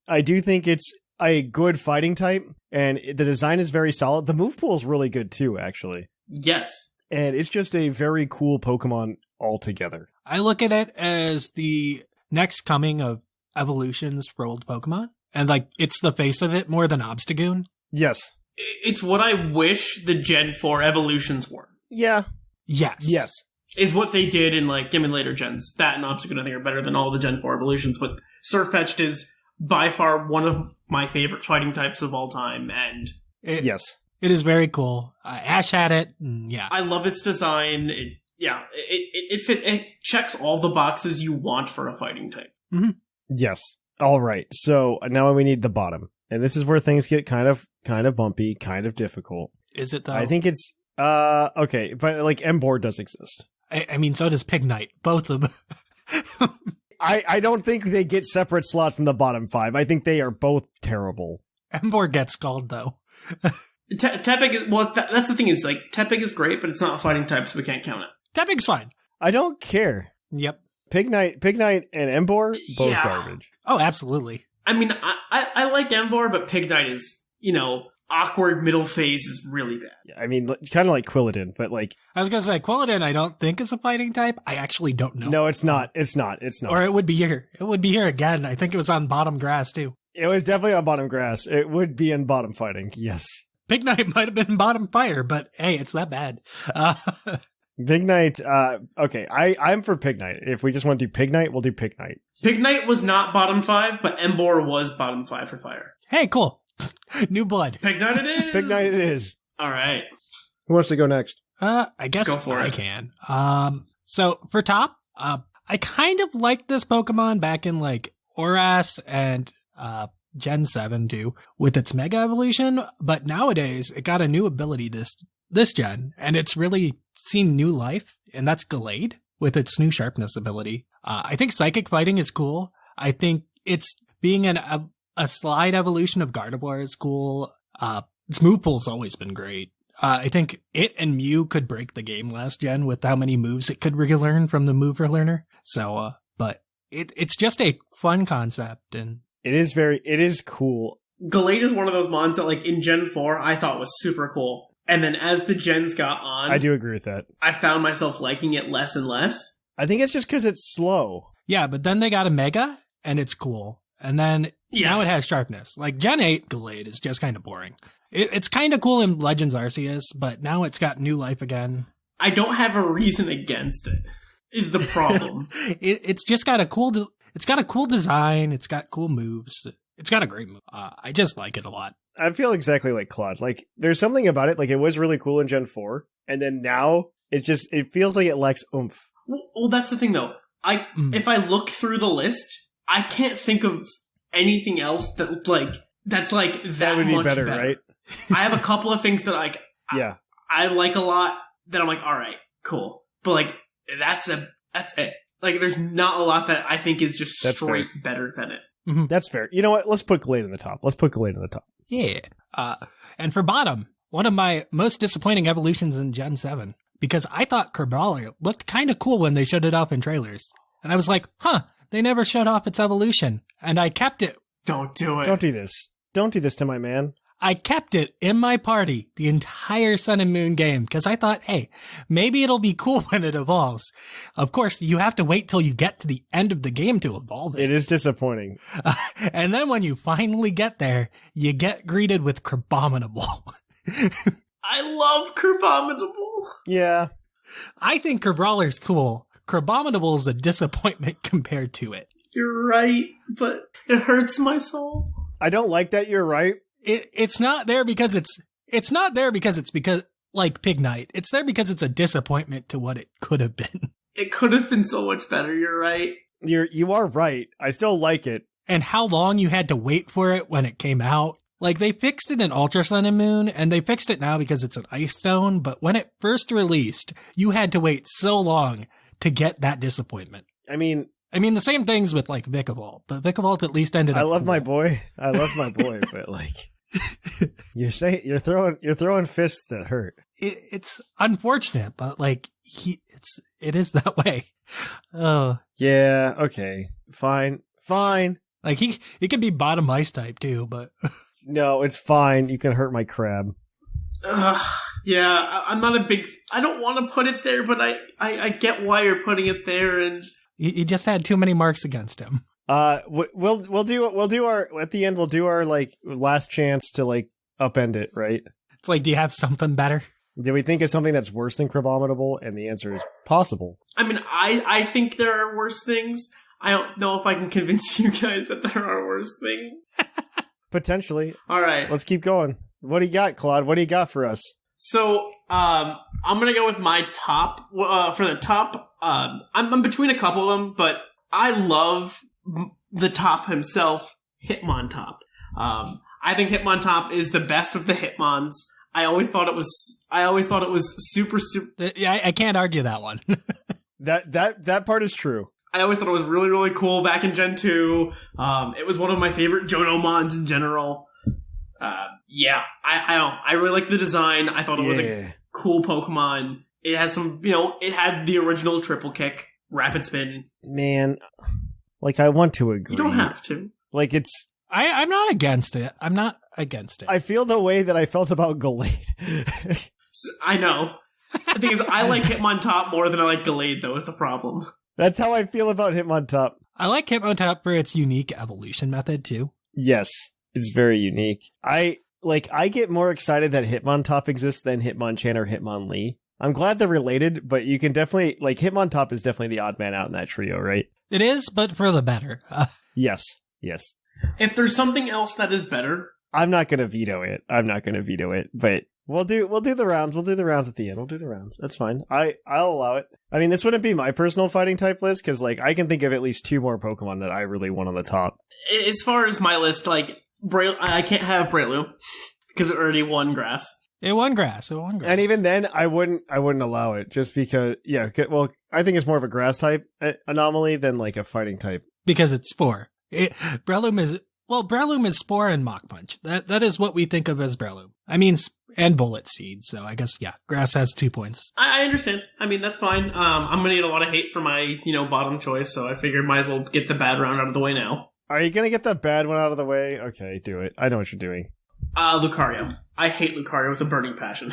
I do think it's a good fighting type, and the design is very solid. The move pool is really good too, actually. Yes. And it's just a very cool Pokemon altogether. I look at it as the next coming of evolutions for old Pokemon. And it's the face of it more than Obstagoon. Yes. It's what I wish the Gen 4 evolutions were. Yeah. Yes. Is what they did in later gens. That and Obstagoon I think are better than all the Gen 4 evolutions, but Surfetched is by far one of my favorite fighting types of all time, and yes. It is very cool. Ash had it, and yeah. I love its design. It checks all the boxes you want for a fighting type. Mm-hmm. Yes. All right. So now we need the bottom. And this is where things get kind of bumpy, kind of difficult. Is it though? I think it's okay, but Emboar does exist. I mean, so does Pignite. Both of them. I don't think they get separate slots in the bottom 5. I think they are both terrible. Emboar gets called though. Tepig is, that's the thing is Tepig is great, but it's not a fighting type, so we can't count it. Tepig's fine. I don't care. Yep. Pignite and Emboar, both garbage. Oh, absolutely. I mean, I like Emboar, but Pignite is, awkward middle phase is really bad. Yeah, I mean, kind of like Quilladin, but I was going to say, Quilladin I don't think is a fighting type. I actually don't know. No, it's not. It's not. Or it would be here. It would be here again. I think it was on bottom grass, too. It was definitely on bottom grass. It would be in bottom fighting, yes. Pignite might have been bottom fire, but hey, it's that bad. Pignite, okay, I'm for Pignite. If we just want to do Pignite, we'll do Pignite. Pignite was not bottom 5, but Emboar was bottom 5 for fire. Hey, cool. New blood. Pignite it is! Pignite it is. All right. Who wants to go next? I guess go for I it. can. So for top, I kind of liked this Pokemon back in Oras and Gen 7 too, with its Mega Evolution, but nowadays it got a new ability this gen, and it's really seen new life, and that's Gallade with its new Sharpness ability. I think Psychic Fighting is cool. I think it's being a slide evolution of Gardevoir is cool. Its move pool's always been great. I think it and Mew could break the game last gen with how many moves it could relearn from the move relearner. So, but it's just a fun concept, and it is cool. Gallade is one of those mons that, like, in Gen 4, I thought was super cool. And then as the gens got on, I do agree with that. I found myself liking it less and less. I think it's just because it's slow. Yeah, but then they got a Mega, and it's cool. And then now it has Sharpness. Like, Gen 8 Gallade is just kind of boring. It's kind of cool in Legends Arceus, but now it's got new life again. I don't have a reason against it, is the problem. It's just got a cool design. It's got cool moves. It's got a great move. I just like it a lot. I feel exactly like Claude. Like, there's something about it. Like, it was really cool in Gen 4, and then now it feels like it lacks oomph. Well, that's the thing, though. If I look through the list, I can't think of anything else that's that would be much better, right? I have a couple of things that I like a lot that I'm like, all right, cool. But like, that's it. Like, there's not a lot that I think is just straight better than it. Mm-hmm. That's fair. You know what? Let's put Gallade in the top. Yeah. And for bottom, one of my most disappointing evolutions in Gen 7, because I thought Crabrawler looked kind of cool when they showed it off in trailers. And I was like, they never showed off its evolution. And I kept it. Don't do it. Don't do this. Don't do this to my man. I kept it in my party the entire Sun and Moon game because I thought, hey, maybe it'll be cool when it evolves. Of course, you have to wait till you get to the end of the game to evolve it. It is disappointing. And then when you finally get there, you get greeted with Crabominable. I love Crabominable. Yeah. I think Crabrawler's cool. Crabominable is a disappointment compared to it. You're right, but it hurts my soul. I don't like that you're right. It's not there because it's like Pignite. It's there because it's a disappointment to what it could have been. It could have been so much better. You're right. You are right. I still like it. And how long you had to wait for it when it came out. Like, they fixed it in Ultra Sun and Moon, and they fixed it now because it's an Ice Stone, but when it first released, you had to wait so long to get that disappointment. I mean, the same things with, like, Vikavolt, but Vikavolt at least ended up I love cool. my boy, but, like, you're throwing fists that hurt. It's unfortunate, but, like, it is that way. Oh. Yeah, okay. Fine. Like, he could be bottom ice type, too, but... No, it's fine. You can hurt my crab. Yeah, I'm not a big... I don't want to put it there, but I get why you're putting it there, and... He just had too many marks against him. We'll do our... At the end, we'll do our, like, last chance to, like, upend it, right? It's like, do you have something better? Do we think of something that's worse than Crabominable? And the answer is possible. I mean, I think there are worse things. I don't know if I can convince you guys that there are worse things. Potentially. All right. Let's keep going. What do you got, Claude? What do you got for us? So, I'm gonna go with my top. For the top, I'm between a couple of them, but I love the top himself, Hitmontop. I think Hitmontop is the best of the Hitmons. I always thought it was super. Yeah, I can't argue that one. That part is true. I always thought it was really, really cool back in Gen 2. It was one of my favorite Johto-mons in general. Yeah, I really liked the design. I thought it was a cool Pokemon. It has some, it had the original triple kick, rapid spin. Man, like, I want to agree. You don't have to. Like, it's... I'm not against it. I'm not against it. I feel the way that I felt about Gallade. I know. The thing is, I like Hitmontop more than I like Gallade, though, is the problem. That's how I feel about Hitmontop. I like Hitmontop for its unique evolution method, too. Yes, it's very unique. I get more excited that Hitmontop exists than Hitmonchan or Hitmonlee. I'm glad they're related, but you can definitely... Like, Hitmontop is definitely the odd man out in that trio, right? It is, but for the better. Yes. If there's something else that is better... I'm not going to veto it, but, We'll do the rounds. We'll do the rounds at the end. We'll do the rounds. That's fine. I'll allow it. I mean, this wouldn't be my personal fighting type list because like I can think of at least 2 more Pokemon that I really want on the top. As far as my list, like I can't have Breloom because it already won grass. It won grass. And even then, I wouldn't allow it just because. Yeah. Well, I think it's more of a grass type anomaly than like a fighting type because it's Spore. Breloom is Spore and Mach Punch. That is what we think of as Breloom. I mean, and Bullet Seed. So I guess grass has 2 points. I understand. I mean, that's fine. I'm gonna get a lot of hate for my bottom choice, so I figured might as well get the bad round out of the way now. Are you gonna get the bad one out of the way? Okay, do it. I know what you're doing. Lucario. I hate Lucario with a burning passion.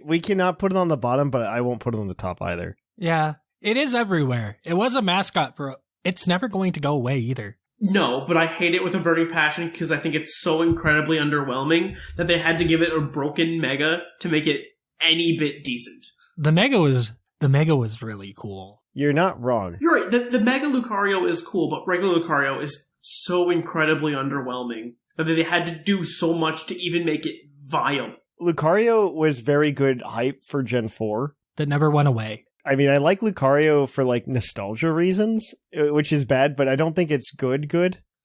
We cannot put it on the bottom, but I won't put it on the top either. Yeah, it is everywhere. It was a mascot for. It's never going to go away either. No, but I hate it with a burning passion because I think it's so incredibly underwhelming that they had to give it a broken Mega to make it any bit decent. The Mega was really cool. You're not wrong. You're right. The Mega Lucario is cool, but regular Lucario is so incredibly underwhelming that they had to do so much to even make it viable. Lucario was very good hype for Gen 4. That never went away. I mean, I like Lucario for, like, nostalgia reasons, which is bad, but I don't think it's good.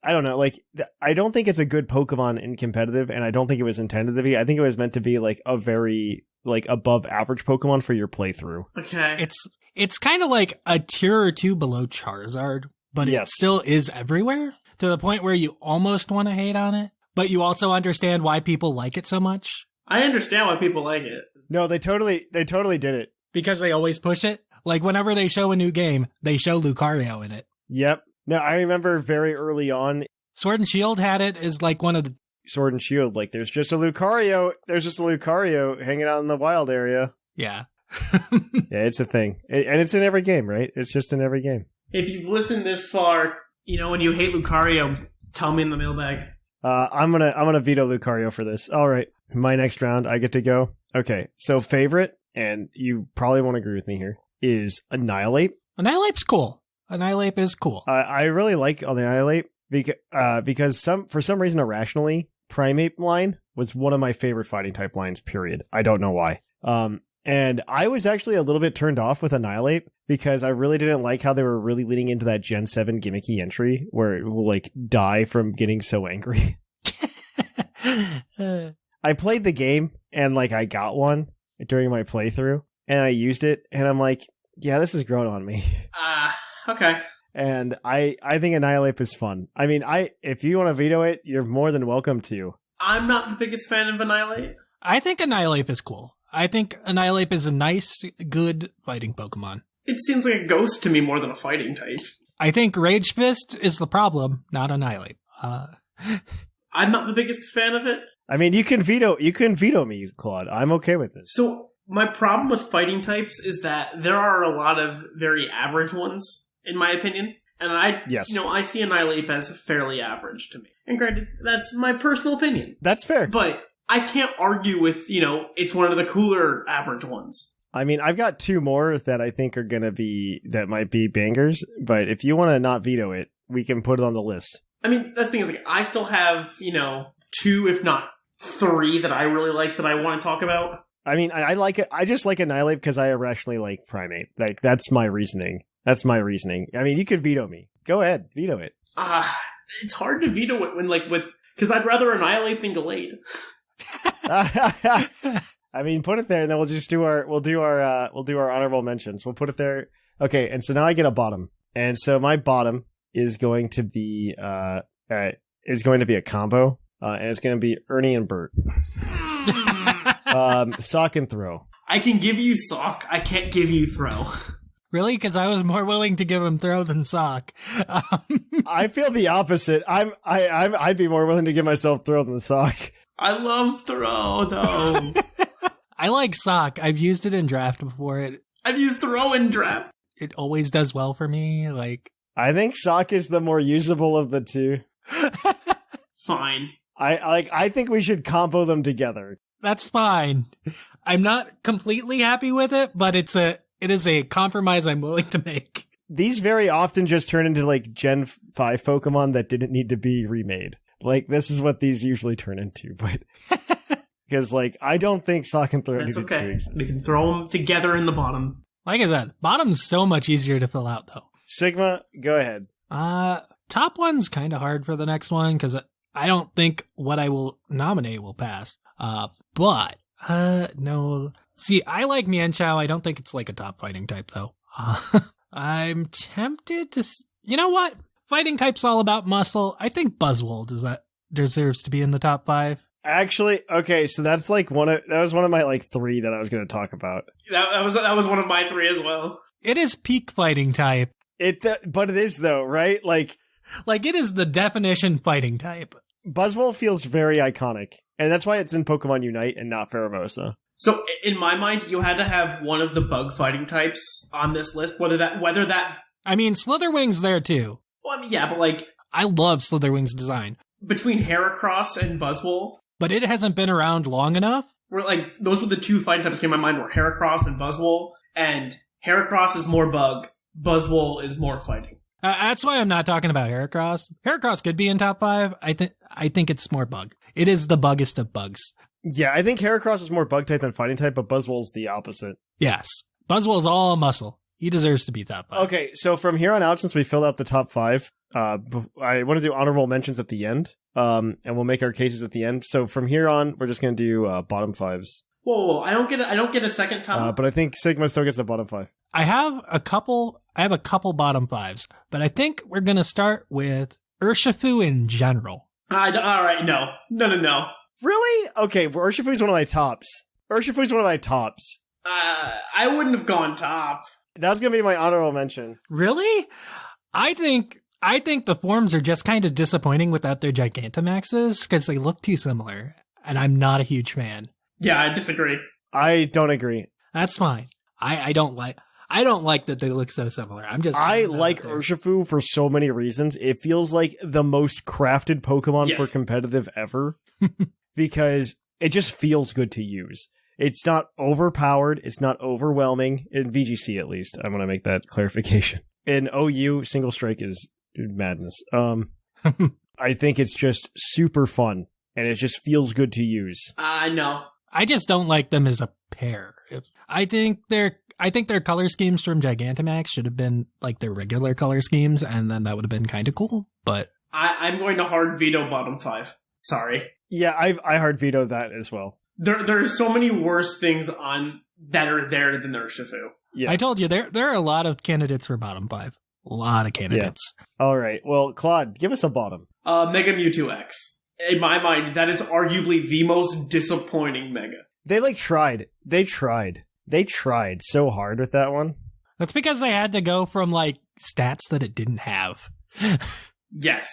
I don't know, like, I don't think it's a good Pokemon in competitive, and I don't think it was intended to be. I think it was meant to be, like, a very, like, above-average Pokemon for your playthrough. Okay. It's kind of like a tier or 2 below Charizard, but It still is everywhere, to the point where you almost want to hate on it, but you also understand why people like it so much. I understand why people like it. No, they totally did it. Because they always push it? Like, whenever they show a new game, they show Lucario in it. Yep. No, I remember very early on... Sword and Shield had it as, like, one of the... Sword and Shield, like, there's just a Lucario hanging out in the wild area. Yeah. Yeah, it's a thing. And it's in every game, right? It's just in every game. If you've listened this far, when you hate Lucario, tell me in the mailbag. I'm gonna veto Lucario for this. All right. My next round, I get to go. Okay, so favorite... and you probably won't agree with me here, is Annihilate. Annihilate's cool. Annihilate is cool. I really like Annihilate because for some reason, irrationally, Primate line was one of my favorite fighting type lines, period. I don't know why. And I was actually a little bit turned off with Annihilate because I really didn't like how they were really leaning into that Gen 7 gimmicky entry where it will like die from getting so angry. I played the game and like I got one during my playthrough, and I used it, and I'm like, yeah, this has grown on me. Okay. And I think Annihilate is fun. I mean, if you want to veto it, you're more than welcome to. I'm not the biggest fan of Annihilate. I think Annihilate is cool. I think Annihilate is a nice, good fighting Pokemon. It seems like a ghost to me more than a fighting type. I think Rage Fist is the problem, not Annihilate. I'm not the biggest fan of it. I mean, you can veto me, Claude. I'm okay with this. So my problem with fighting types is that there are a lot of very average ones, in my opinion. And I see Annihilate as fairly average to me. And granted, that's my personal opinion. That's fair. But I can't argue with, it's one of the cooler average ones. I mean, I've got 2 more that I think are that might be bangers. But if you want to not veto it, we can put it on the list. I mean, the thing is, like, I still have, 2, if not 3 that I really like that I want to talk about. I mean, I like it. I just like Annihilate because I irrationally like Primate. Like, that's my reasoning. I mean, you could veto me. Go ahead, veto it. It's hard to veto it because I'd rather Annihilate than Gallade. I mean, put it there, and then we'll do our honorable mentions. We'll put it there. Okay, and so now I get a bottom, and so my bottom is going to be a combo, and it's going to be Ernie and Bert. Sock and throw. I can give you sock. I can't give you throw. Really? Because I was more willing to give him throw than sock. I feel the opposite. I'd be more willing to give myself throw than sock. I love throw though. I like sock. I've used it in draft before. I've used throw in draft. It always does well for me. Like, I think sock is the more usable of the two. Fine. I think we should combo them together. That's fine. I'm not completely happy with it, but it is a compromise I'm willing to make. These very often just turn into like Gen 5 Pokemon that didn't need to be remade. Like, this is what these usually turn into, but because like I don't think Sock and Throat That's needed okay. two exams. We can throw them together in the bottom. Like I said, bottom's so much easier to fill out, though. Sigma, go ahead. Top one's kind of hard for the next one because I don't think what I will nominate will pass. But no. See, I like Mienshao. I don't think it's like a top fighting type, though. I'm tempted to. You know what? Fighting type's all about muscle. I think Buzzwole deserves to be in the top 5. Actually, okay, so that's like that was one of my like 3 that I was going to talk about. That was one of my 3 as well. It is peak fighting type. But it is though, right? Like it is the definition fighting type. Buzzwole feels very iconic, and that's why it's in Pokemon Unite and not Pheromosa. So in my mind, you had to have one of the bug fighting types on this list. Whether that. I mean, Slitherwing's there too. Well, I mean, yeah, but like I love Slitherwing's design. Between Heracross and Buzzwole. But it hasn't been around long enough. Those were the 2 fighting types that came to my mind were Heracross and Buzzwole, and Heracross is more bug, Buzzwole is more fighting. That's why I'm not talking about Heracross. Heracross could be in top 5. I think it's more bug. It is the buggest of bugs. Yeah, I think Heracross is more bug type than fighting type, but Buzzwole's the opposite. Yes. Buzzwole's all muscle. He deserves to be top 5. Okay, so from here on out, since we filled out the top 5, I want to do honorable mentions at the end. And we'll make our cases at the end. So from here on, we're just going to do bottom 5s. Whoa, I don't get a second top. But I think Sigma still gets a bottom 5. I have a couple bottom 5s, but I think we're going to start with Urshifu in general. All right, no. Really? Okay, well, Urshifu's one of my tops. I wouldn't have gone top. That's going to be my honorable mention. Really? I think the forms are just kind of disappointing without their Gigantamaxes because they look too similar, and I'm not a huge fan. Yeah, I disagree. I don't agree. That's fine. I don't like that they look so similar. I like Urshifu for so many reasons. It feels like the most crafted Pokemon for competitive ever because it just feels good to use. It's not overpowered. It's not overwhelming. In VGC, at least. I'm going to make that clarification. In OU, Single Strike is madness. I think it's just super fun, and it just feels good to use. No. I just don't like them as a pair. I think their color schemes from Gigantamax should have been like their regular color schemes, and then that would have been kind of cool. But I'm going to hard veto bottom 5. Sorry. Yeah, I hard veto that as well. There's so many worse things on that are there than Urshifu. Yeah. I told you there are a lot of candidates for bottom 5. A lot of candidates. Yeah. All right. Well, Claude, give us a bottom. Mega Mewtwo X. In my mind, that is arguably the most disappointing Mega. They tried. They tried so hard with that one. That's because they had to go from like stats that it didn't have. Yes.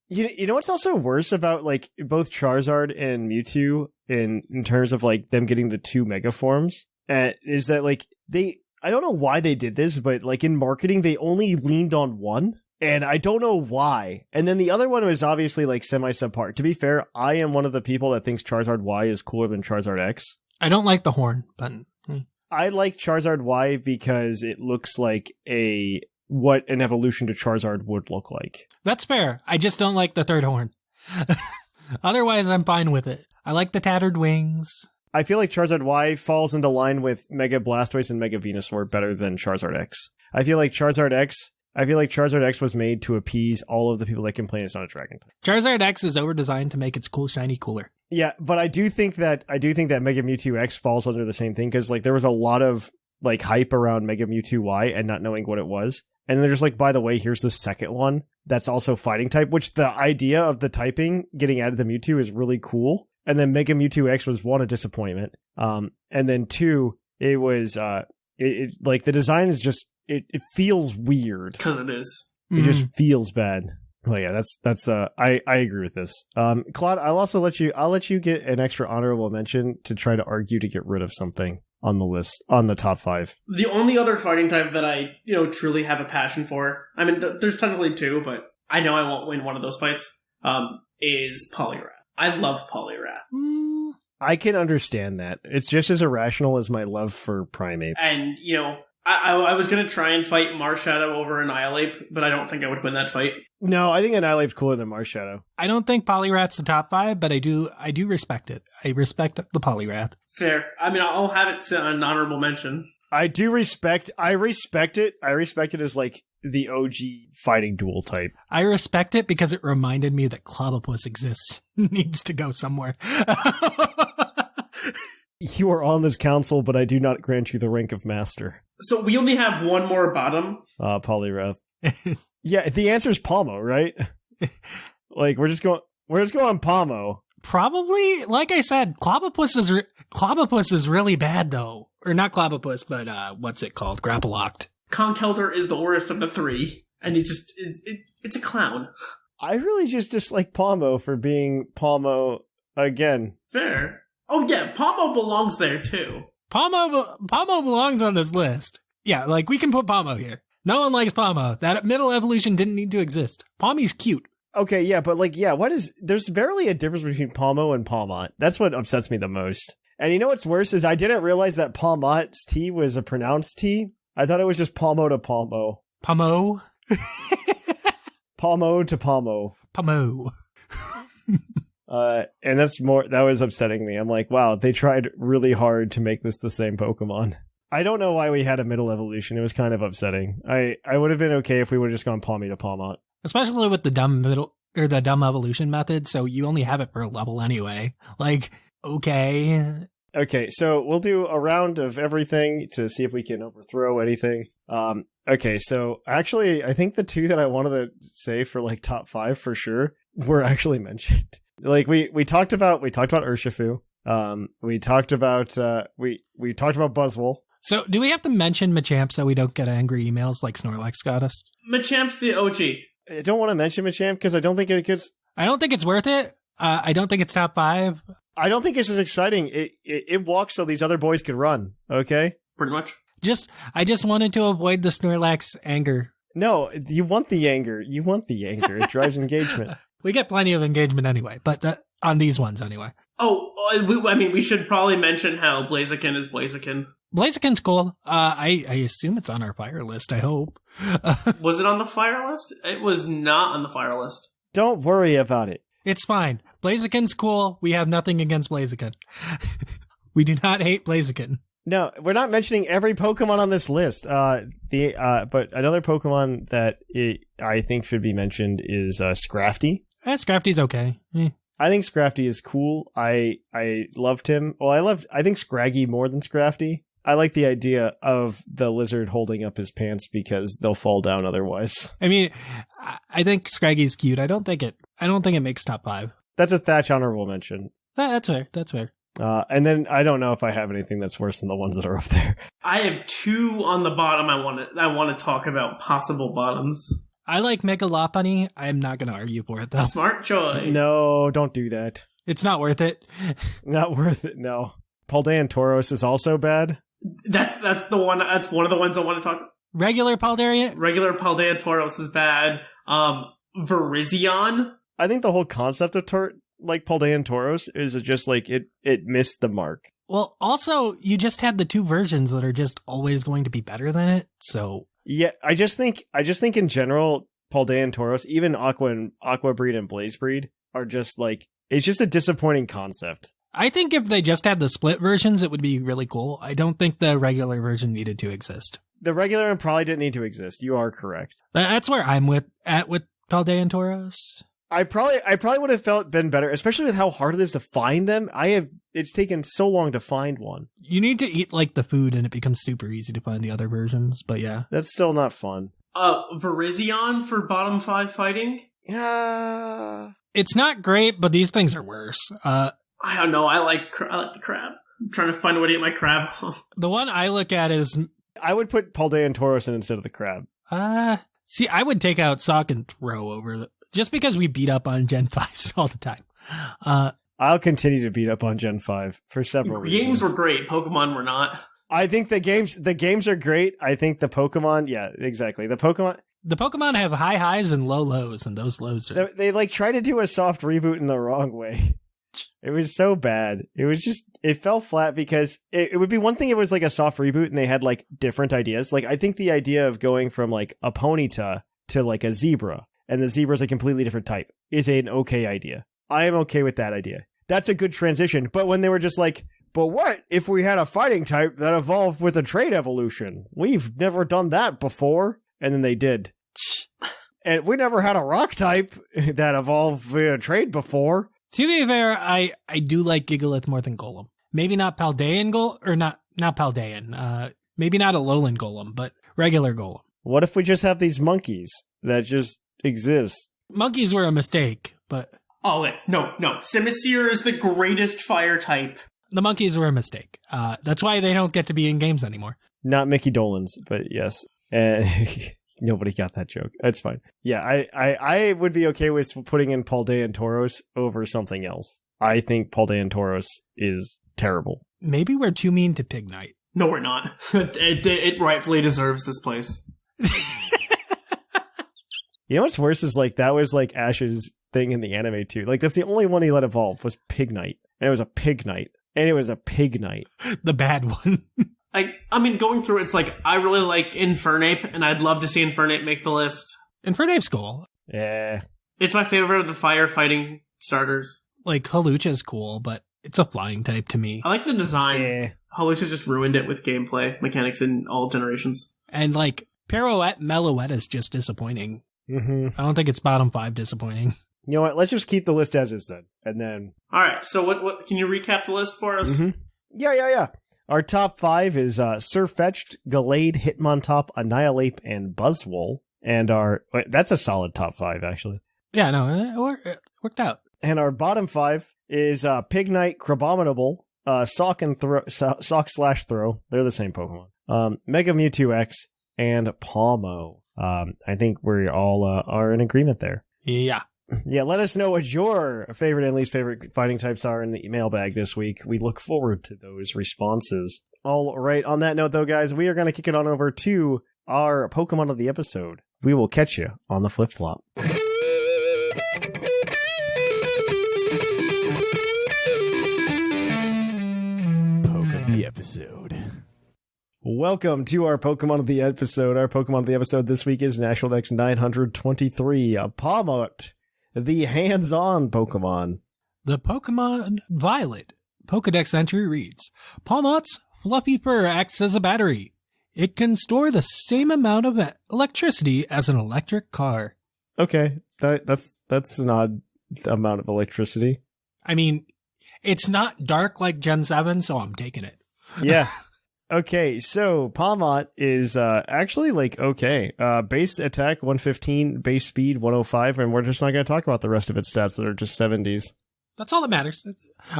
You know what's also worse about like both Charizard and Mewtwo in terms of like them getting the 2 mega forms is that like I don't know why they did this, but like in marketing they only leaned on one, and I don't know why. And then the other one was obviously like semi-subpar. To be fair, I am one of the people that thinks Charizard Y is cooler than Charizard X. I don't like the horn button. I like Charizard Y because it looks like what an evolution to Charizard would look like. That's fair. I just don't like the third horn. Otherwise, I'm fine with it. I like the tattered wings. I feel like Charizard Y falls into line with Mega Blastoise and Mega Venusaur better than Charizard X. I feel like Charizard X was made to appease all of the people that complain it's not a dragon type. Charizard X is over-designed to make its cool shiny cooler. Yeah, but I do think that Mega Mewtwo X falls under the same thing because like there was a lot of like hype around Mega Mewtwo Y and not knowing what it was. And they're just like, by the way, here's the second one that's also fighting type, which the idea of the typing getting added to Mewtwo is really cool. And then Mega Mewtwo X was 1, a disappointment. And then 2, it was like the design is just it feels weird. Because it is. It just feels bad. Well, yeah, that's I agree with this. Claude, I'll let you get an extra honorable mention to try to argue to get rid of something on the list, on the top 5. The only other fighting type that I, truly have a passion for, I mean, there's technically 2, but I know I won't win one of those fights, is Poliwrath. I love Poliwrath. I can understand that. It's just as irrational as my love for Primeape. And, I was going to try and fight Marshadow over Annihilate, but I don't think I would win that fight. No, I think Annihilate's cooler than Marshadow. I don't think Poliwrath's the top 5, but I do respect it. I respect the Poliwrath. Fair. I mean, I'll have it an honorable mention. I respect it. I respect it as like the OG fighting duel type. I respect it because it reminded me that Clobopus exists. Needs to go somewhere. You are on this council, but I do not grant you the rank of master. So we only have one more bottom. Poliwrath. Yeah, the answer is Palmo, right? Like we're just going Palmo. Probably, like I said, Clobopus is really bad though. Or not Clobopus, but what's it called? Grapplocked. Conkeldurr is the worst of the 3, and he just it's a clown. I really just dislike Palmo for being Palmo again. Fair. Oh yeah, Palmo belongs there too. Palmo belongs on this list. Yeah, like we can put Palmo here. No one likes Palmo. That middle evolution didn't need to exist. Palmy's cute. Okay, yeah, but like, yeah, there's barely a difference between Palmo and Palmot. That's what upsets me the most. And you know what's worse is I didn't realize that Palmot's T was a pronounced T. I thought it was just Palmo to Palmo. Palmo? Palmo to Palmo. Palmo. And that was upsetting me. I'm like, wow, they tried really hard to make this the same Pokemon. I don't know why we had a middle evolution. It was kind of upsetting. I would have been okay if we would have just gone Palmy to Palmot. Especially with the dumb evolution method, so you only have it for a level anyway. Like, okay. Okay, so we'll do a round of everything to see if we can overthrow anything. Okay, so actually, I think the 2 that I wanted to say for like top 5 for sure were actually mentioned. Like we talked about Urshifu. We talked about we talked about Buzzwole. So do we have to mention Machamp so we don't get angry emails like Snorlax got us? Machamp's the OG. I don't want to mention Machamp because I don't think it's worth it. I don't think it's top 5. I don't think it's as exciting. It walks so these other boys could run. Okay, pretty much. I just wanted to avoid the Snorlax anger. No, you want the anger. It drives engagement. We get plenty of engagement anyway, but on these ones anyway. Oh, we should probably mention how Blaziken is Blaziken. Blaziken's cool. I assume it's on our fire list, I hope. Was it on the fire list? It was not on the fire list. Don't worry about it. It's fine. Blaziken's cool. We have nothing against Blaziken. We do not hate Blaziken. No, we're not mentioning every Pokemon on this list. But another Pokemon that I think should be mentioned is Scrafty. Scrafty's okay. I think Scrafty is cool. I loved him. Well, I think Scraggy more than Scrafty. I like the idea of the lizard holding up his pants because they'll fall down otherwise. I mean, I think Scraggy's cute. I don't think it makes top 5. That's a Thatch honorable mention. That's fair. And then I don't know if I have anything that's worse than the ones that are up there. I have 2 on the bottom. I want to talk about possible bottoms. I like Mega Lopunny. I'm not going to argue for it though. Smart choice. No, don't do that. It's not worth it. Not worth it. No. Paldean Tauros is also bad. That's the one. That's one of the ones I want to talk about. Regular Paldean Tauros is bad. Virizion. I think the whole concept of Paldean Tauros is just like it missed the mark. Well, also you just had the 2 versions that are just always going to be better than it. So yeah, I just think in general, Paldean Tauros, even Aqua Breed and Blaze Breed are just like, it's just a disappointing concept. I think if they just had the split versions, it would be really cool. I don't think the regular version needed to exist. The regular one probably didn't need to exist. You are correct. That's where I'm with Paldean Tauros. I probably would have been better, especially with how hard it is to find them. It's taken so long to find one. You need to eat like the food and it becomes super easy to find the other versions, but yeah. That's still not fun. Virizion for bottom 5 fighting? Yeah. It's not great, but these things are worse. I don't know. I like the crab. I'm trying to find a way to get my crab. The one I look at is... I would put Paldean Tauros in instead of the crab. See, I would take out Sock and Throw over... Just because we beat up on Gen 5s all the time. I'll continue to beat up on Gen 5 for several reasons. Games were great. Pokemon were not. I think the games are great. I think the Pokemon... Yeah, exactly. The Pokemon have high highs and low lows, and those lows are... They like try to do a soft reboot in the wrong way. It was so bad. It was just, it fell flat because it would be one thing if it was like a soft reboot and they had like different ideas. Like I think the idea of going from like a ponyta to like a zebra and the zebra is a completely different type is an okay idea. I am okay with that idea. That's a good transition. But when they were just like, but what if we had a fighting type that evolved with a trait evolution? We've never done that before. And then they did. And we never had a rock type that evolved via trait before. To be fair, I do like Gigalith more than Golem. Maybe not Paldean not Paldean. Maybe not a Alolan Golem, but regular Golem. What if we just have these monkeys that just exist? Monkeys were a mistake, but... Oh, wait. No. Simisear is the greatest fire type. The monkeys were a mistake. That's why they don't get to be in games anymore. Not Mickey Dolans, but yes. Nobody got that joke. It's fine. Yeah, I would be okay with putting in Paldean Tauros over something else. I think Paldean Tauros is terrible. Maybe we're too mean to Pignite. No, we're not. It rightfully deserves this place. You know what's worse is like that was like Ash's thing in the anime too. Like that's the only one he let evolve was Pignite. And it was a Pignite. And it was a Pignite. The bad one. I mean, going through it's like, I really like Infernape, and I'd love to see Infernape make the list. Infernape's cool. Yeah. It's my favorite of the firefighting starters. Like, Hawlucha's cool, but it's a flying type to me. I like the design. Yeah. Hawlucha just ruined it with gameplay mechanics in all generations. And, like, Pirouette Melouette is just disappointing. Mm-hmm. I don't think it's bottom 5 disappointing. You know what? Let's just keep the list as is then. And then... Alright, so what can you recap the list for us? Mm-hmm. Yeah. Our top 5 is Sirfetch'd, Gallade, Hitmontop, Annihilate, and Buzzwole. And that's a solid top 5, actually. Yeah, no, it worked out. And our bottom 5 is Pignite, Crabominable, Sock/Throw. They're the same Pokemon. Mega Mewtwo X, and Palmo. I think we all are in agreement there. Yeah. Yeah, let us know what your favorite and least favorite fighting types are in the mailbag this week. We look forward to those responses. All right, on that note, though, guys, we are going to kick it on over to our Pokemon of the episode. We will catch you on the flip-flop. Poke of the episode. Welcome to our Pokemon of the episode. Our Pokemon of the episode this week is National Dex 923, Palmot, the hands-on Pokemon. The Pokemon Violet Pokedex entry reads, Palmot's fluffy fur acts as a battery. It can store the same amount of electricity as an electric car. Okay, that's an odd amount of electricity. I mean, it's not dark like Gen 7, so I'm taking it. Yeah. Okay, so Palmot is actually like okay. Base attack 115, base speed 105, and we're just not going to talk about the rest of its stats that are just 70s. That's all that matters.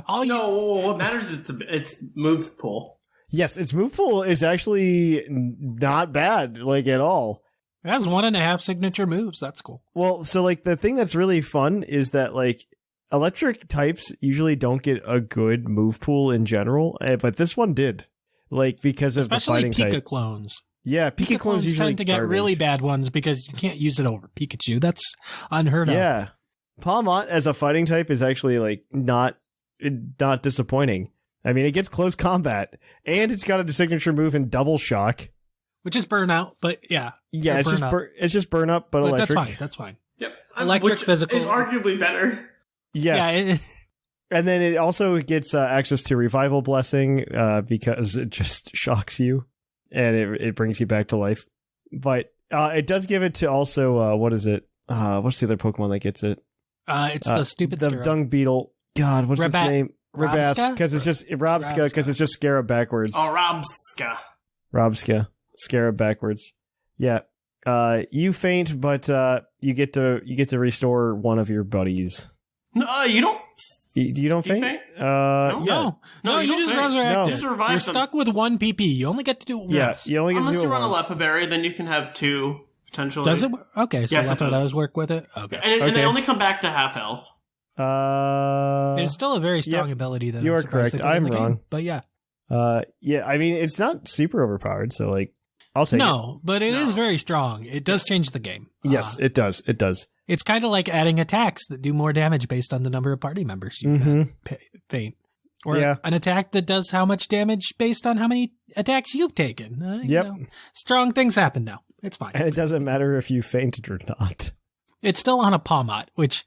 What matters is its move pool. Yes, its move pool is actually not bad, like at all. It has 1.5 signature moves. That's cool. Well, so like the thing that's really fun is that like electric types usually don't get a good move pool in general, but this one did. Like, because of especially the fighting Pika type. Clones. Yeah, Pika clones usually tend to get really bad ones because you can't use it over Pikachu. That's unheard of. Yeah. Palmot as a fighting type is actually like not disappointing. I mean, it gets close combat, and it's got a signature move in Double Shock. Which is burnout, but yeah. Yeah, it's just burn up, but electric. That's fine. Yep. Electric Which physical is arguably better. Yes. Yeah, and then it also gets access to Revival Blessing because it just shocks you and it brings you back to life. But it does give it to also, what is it? What's the other Pokemon that gets it? It's the stupid the Scarab. Dung Beetle. God, what's his name? Rabsca? Because it's just Rabsca because it's just Scarab backwards. Oh, Rabsca. Scarab backwards. Yeah. You faint, but you get to restore one of your buddies. No, you don't. You don't faint? No. No, you just faint. resurrected. You survive You're them. stuck with 1 PP. You only get to do it once. Yeah, you only get Unless to do you it run once. a Lepaberry, then you can have 2 potentially. Does it? Okay, so Yes, it Lepa does. does work with it. Okay. And they only come back to half health. It's still a very strong ability. That you I'm are surprised correct. they put in I'm the wrong. game. But yeah. Yeah, I mean, it's not super overpowered, so like, I'll take it. No, but it is very strong. It does change the game. Yes, it does. It does. It's kind of like adding attacks that do more damage based on the number of party members you faint. Or an attack that does how much damage based on how many attacks you've taken. You know, strong things happen now. It's fine. And it doesn't matter if you fainted or not. It's still on a Pawmot, which,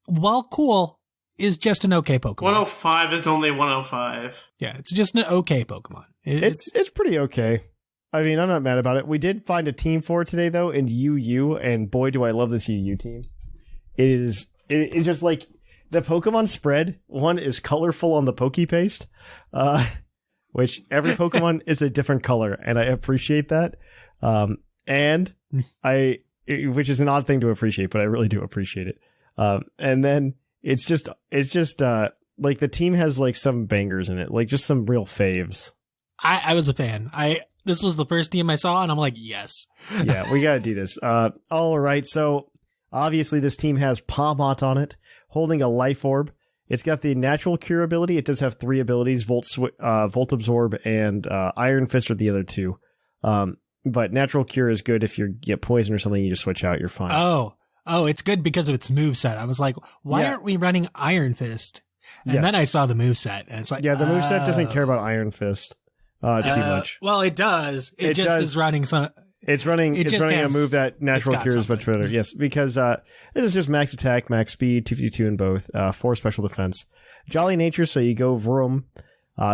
while cool, is just an okay Pokemon. 105 is only 105. Yeah, it's just an okay Pokemon. It's pretty okay. I mean, I'm not mad about it. We did find a team for it today, though, in UU, and boy, do I love this UU team. It's just like the Pokemon spread. One is colorful on the Pokepaste, which every Pokemon is a different color, and I appreciate that. Which is an odd thing to appreciate, but I really do appreciate it. And then it's just like the team has like some bangers in it, like just some real faves. I was a fan. This was the first team I saw, and I'm like, yes. Yeah, we gotta do this. All right, so obviously this team has Pawmot on it, holding a Life Orb. It's got the natural cure ability. It does have 3 abilities: Volt Absorb and Iron Fist are the other 2. But natural cure is good if you get poison or something. You just switch out, you're fine. Oh, it's good because of its moveset. I was like, why aren't we running Iron Fist? And then I saw the moveset, and it's like, the moveset doesn't care about Iron Fist too much. Well, it does. It just does. Is running some. It's running a move that natural cure is much better. Yes, because this is just max attack, max speed, 252 in both, 4 special defense, Jolly Nature, so you go vroom,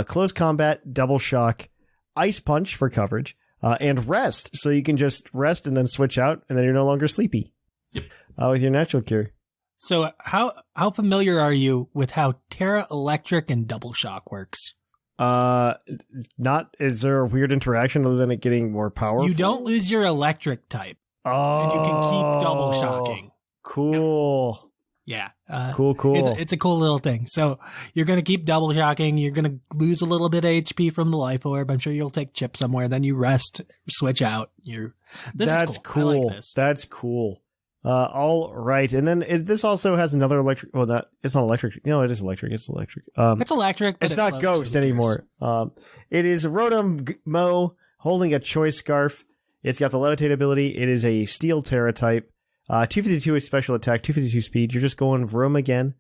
close combat, double shock, Ice Punch for coverage, and rest, so you can just rest and then switch out, and then you're no longer sleepy. Yep. With your natural cure. So how familiar are you with how Terra Electric and Double Shock works? Is there a weird interaction other than it getting more powerful? You don't lose your electric type. Oh. And you can keep double shocking. Cool. Yeah. Cool. It's a cool little thing. So you're going to keep double shocking. You're going to lose a little bit of HP from the Life Orb. I'm sure you'll take chip somewhere. Then you rest, switch out. That's cool. I like this. That's cool. All right. And then this also has another electric. Well, it's not electric. No, it is electric. It's electric. It's electric, but it's not Ghost anymore. It is Rotom Mo holding a Choice Scarf. It's got the Levitate ability. It is a Steel Terra type. 252 special attack, 252 speed. You're just going Vroom again.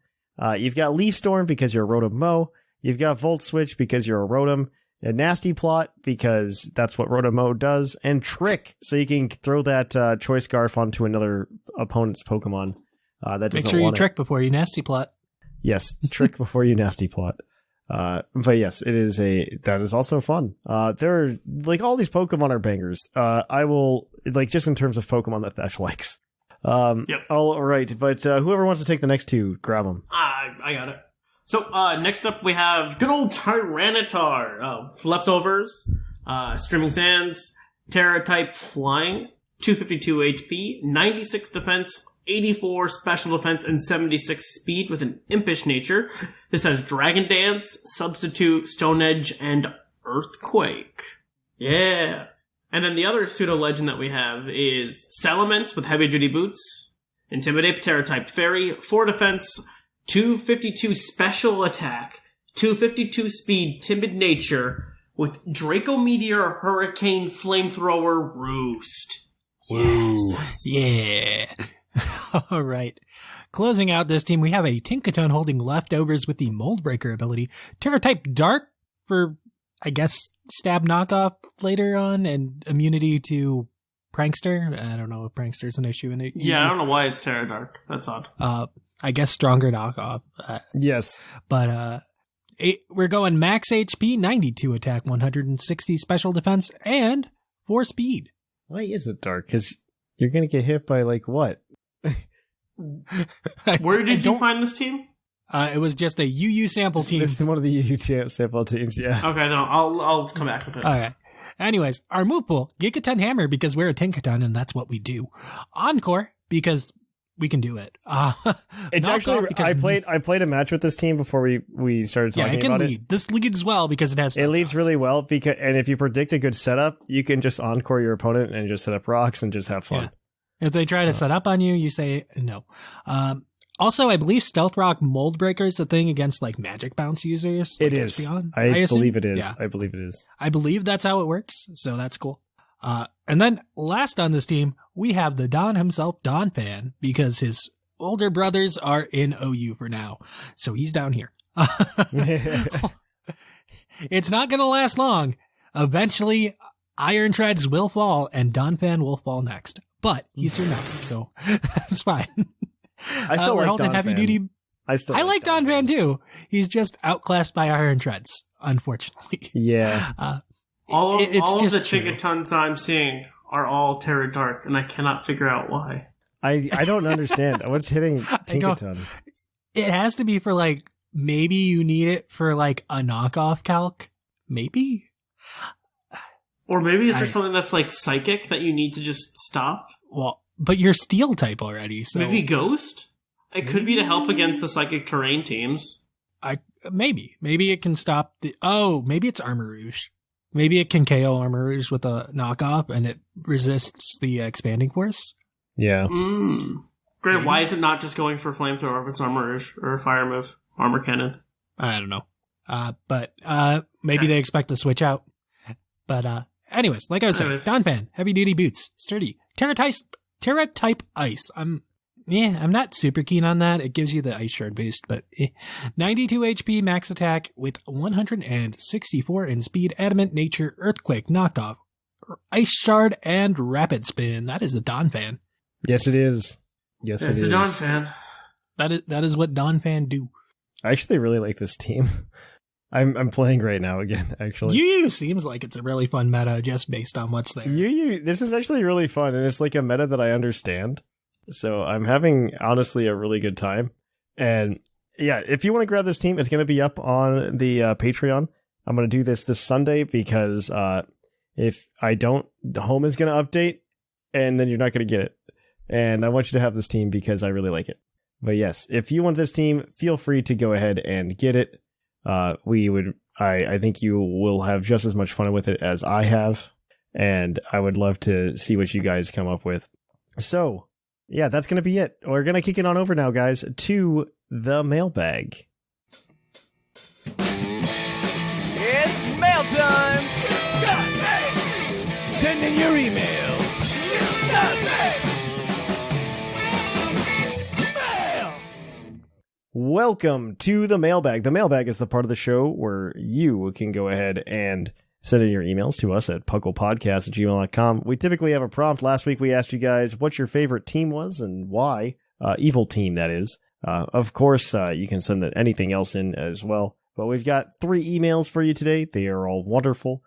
You've got Leaf Storm because you're a Rotom Mo. You've got Volt Switch because you're a Rotom. A Nasty Plot because that's what Rotom Mo does. And Trick, so you can throw that Choice Scarf onto another opponent's Pokemon that doesn't want it. Make sure you trick before you Nasty Plot. Yes, trick before you Nasty Plot. But yes, that is also fun. There are, like, all these Pokemon are bangers. I will, like, just in terms of Pokemon that Thatch likes. Yep. All right, but whoever wants to take the next 2, grab them. I got it. So, next up we have good old Tyranitar. Leftovers, Streaming Sands, Terra-type Flying, 252 HP, 96 defense, 84 special defense, and 76 speed with an impish nature. This has Dragon Dance, Substitute, Stone Edge, and Earthquake. Yeah. And then the other pseudo-legend that we have is Salamence with Heavy Duty Boots, Intimidate, Terra-type Fairy, 4 defense, 252 special attack, 252 speed, timid nature, with Draco Meteor, Hurricane, Flamethrower, Roost. Yes. Yeah. All right. Closing out this team, we have a Tinkaton holding Leftovers with the Mold Breaker ability, Terra-type Dark for, I guess, stab knockoff later on, and immunity to Prankster. I don't know if Prankster's an issue in it. Yeah, I don't know why it's Terra Dark. That's odd. I guess stronger knockoff. Yes. But we're going max HP, 92 attack, 160 special defense, and 4 speed. Why is it dark? Because you're going to get hit by, like, what? Where did you find this team? It was just a UU sample team. This is one of the UU sample teams, yeah. Okay, no, I'll come back with it. Okay. Anyways, our move pool, Gigaton Hammer, because we're a Tinkaton and that's what we do. Encore, because we can do it. It's actually, I played a match with this team before we started talking about it. Lead. This leads well because it has. It leads really well because, and if you predict a good setup, you can just encore your opponent and just set up rocks and just have fun. Yeah. If they try to set up on you, you say no. Also, I believe Stealth Rock Mold Breaker is a thing against like Magic Bounce users. It is. I believe it is. Yeah. I believe it is. I believe that's how it works. So that's cool. And then last on this team, we have the Don himself, Don Fan, because his older brothers are in OU for now. So he's down here. It's not going to last long. Eventually, Iron Treads will fall and Don Fan will fall next. But he's here now, so that's fine. I still like Don heavy Fan. Duty. I like Don Fan too. He's just outclassed by Iron Treads, unfortunately. Yeah. All of the true. Chickatons that I'm seeing are all Terra Dark, and I cannot figure out why. I don't understand. What's hitting Tinkaton? It has to be for like, maybe you need it for like a knockoff calc. Maybe. Or maybe it's just something that's like psychic that you need to just stop. Well, but you're steel type already, so. Maybe Ghost? It could be to help against the psychic terrain teams. Maybe it can stop maybe it's Armor Rouge. Maybe it can KO Armor Rouge with a knockoff and it resists the expanding force. Yeah. Great. Maybe. Why is it not just going for flamethrower if it's Armor Rouge or fire move, armor cannon? I don't know. But maybe they expect the switch out. But anyways, like I was saying, Don Fan, heavy duty boots, sturdy, Terra type ice. I'm not super keen on that. It gives you the ice shard boost, but 92 HP max attack with 164 in speed, adamant nature, earthquake, knockoff, ice shard, and rapid spin. That is a Don Fan. Yes, it is. Yes, it is. It's a Don Fan. That is what Don Fan do. I actually really like this team. I'm playing right now again, actually. Yu seems like it's a really fun meta just based on what's there. This is actually really fun, and it's like a meta that I understand. So I'm having, honestly, a really good time. And yeah, if you want to grab this team, it's going to be up on the Patreon. I'm going to do this Sunday because if I don't, the home is going to update, and then you're not going to get it. And I want you to have this team because I really like it. But yes, if you want this team, feel free to go ahead and get it. I think you will have just as much fun with it as I have. And I would love to see what you guys come up with. So, yeah, that's going to be it. We're going to kick it on over now, guys, to the mailbag. It's mail time! Send in your emails! Mail! Welcome to the mailbag. The mailbag is the part of the show where you can go ahead and send in your emails to us at puclpodcast@gmail.com. We typically have a prompt. Last week we asked you guys what your favorite team was and why. Evil team, that is. Of course, you can send anything else in as well. But we've got 3 emails for you today. They are all wonderful.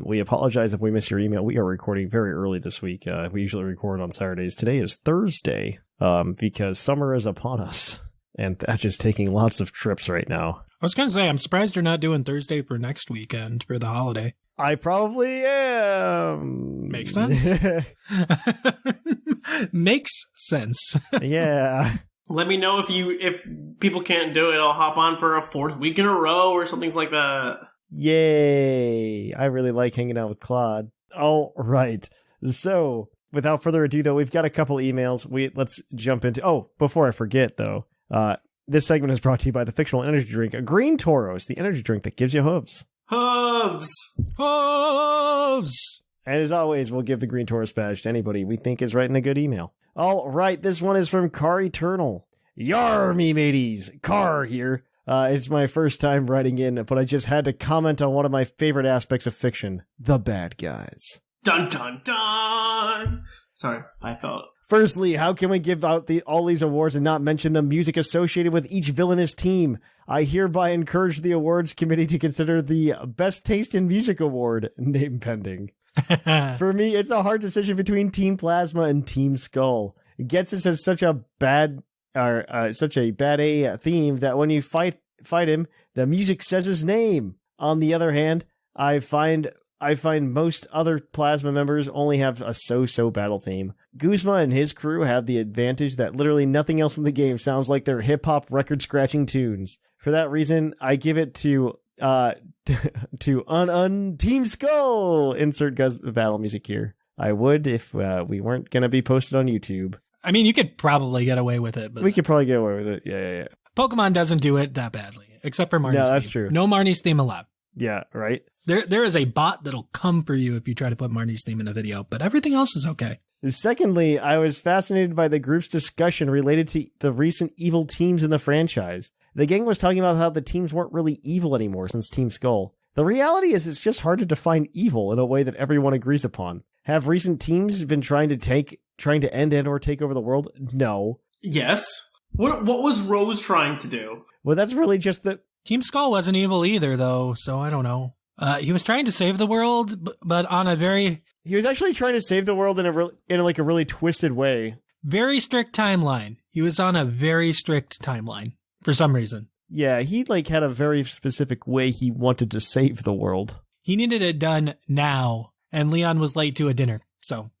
We apologize if we missed your email. We are recording very early this week. We usually record on Saturdays. Today is Thursday because summer is upon us. And Thatch is taking lots of trips right now. I was going to say, I'm surprised you're not doing Thursday for next weekend for the holiday. I probably am. Makes sense. Makes sense. Yeah. Let me know if people can't do it. I'll hop on for a 4th week in a row or something like that. Yay. I really like hanging out with Claude. All right. So, without further ado, though, we've got a couple emails. Let's jump into... Oh, before I forget, though, this segment is brought to you by the fictional energy drink, Green Toros, the energy drink that gives you hooves. Hooves! Hooves! And as always, we'll give the Green Taurus badge to anybody we think is writing a good email. All right, this one is from Car Eternal. Yar, me mateys! Car here. It's my first time writing in, but I just had to comment on one of my favorite aspects of fiction, the bad guys. Dun dun dun! Sorry, I thought. Firstly, how can we give out all these awards and not mention the music associated with each villainous team? I hereby encourage the awards committee to consider the Best Taste in Music Award, name pending. For me, it's a hard decision between Team Plasma and Team Skull. Getsus has such a bad A theme that when you fight him, the music says his name. On the other hand, I find most other Plasma members only have a so-so battle theme. Guzma and his crew have the advantage that literally nothing else in the game sounds like their hip-hop record-scratching tunes. For that reason, I give it to Team Skull. Insert battle music here. I would if we weren't going to be posted on YouTube. I mean, you could probably get away with it. But we could probably get away with it. Yeah. Pokemon doesn't do it that badly, except for Marnie's theme. No, that's true. No Marnie's theme allowed. Yeah, right? There is a bot that'll come for you if you try to put Marnie's theme in a video, but everything else is okay. Secondly, I was fascinated by the group's discussion related to the recent evil teams in the franchise. The gang was talking about how the teams weren't really evil anymore since Team Skull. The reality is it's just hard to define evil in a way that everyone agrees upon. Have recent teams been trying to end and or take over the world? No. Yes. What was Rose trying to do? Well, that's really just the... Team Skull wasn't evil either, though, so I don't know. He was trying to save the world, but on a very... He was actually trying to save the world in a really twisted way. Very strict timeline. He was on a very strict timeline for some reason. Yeah, he had a very specific way he wanted to save the world. He needed it done now, and Leon was late to a dinner, so...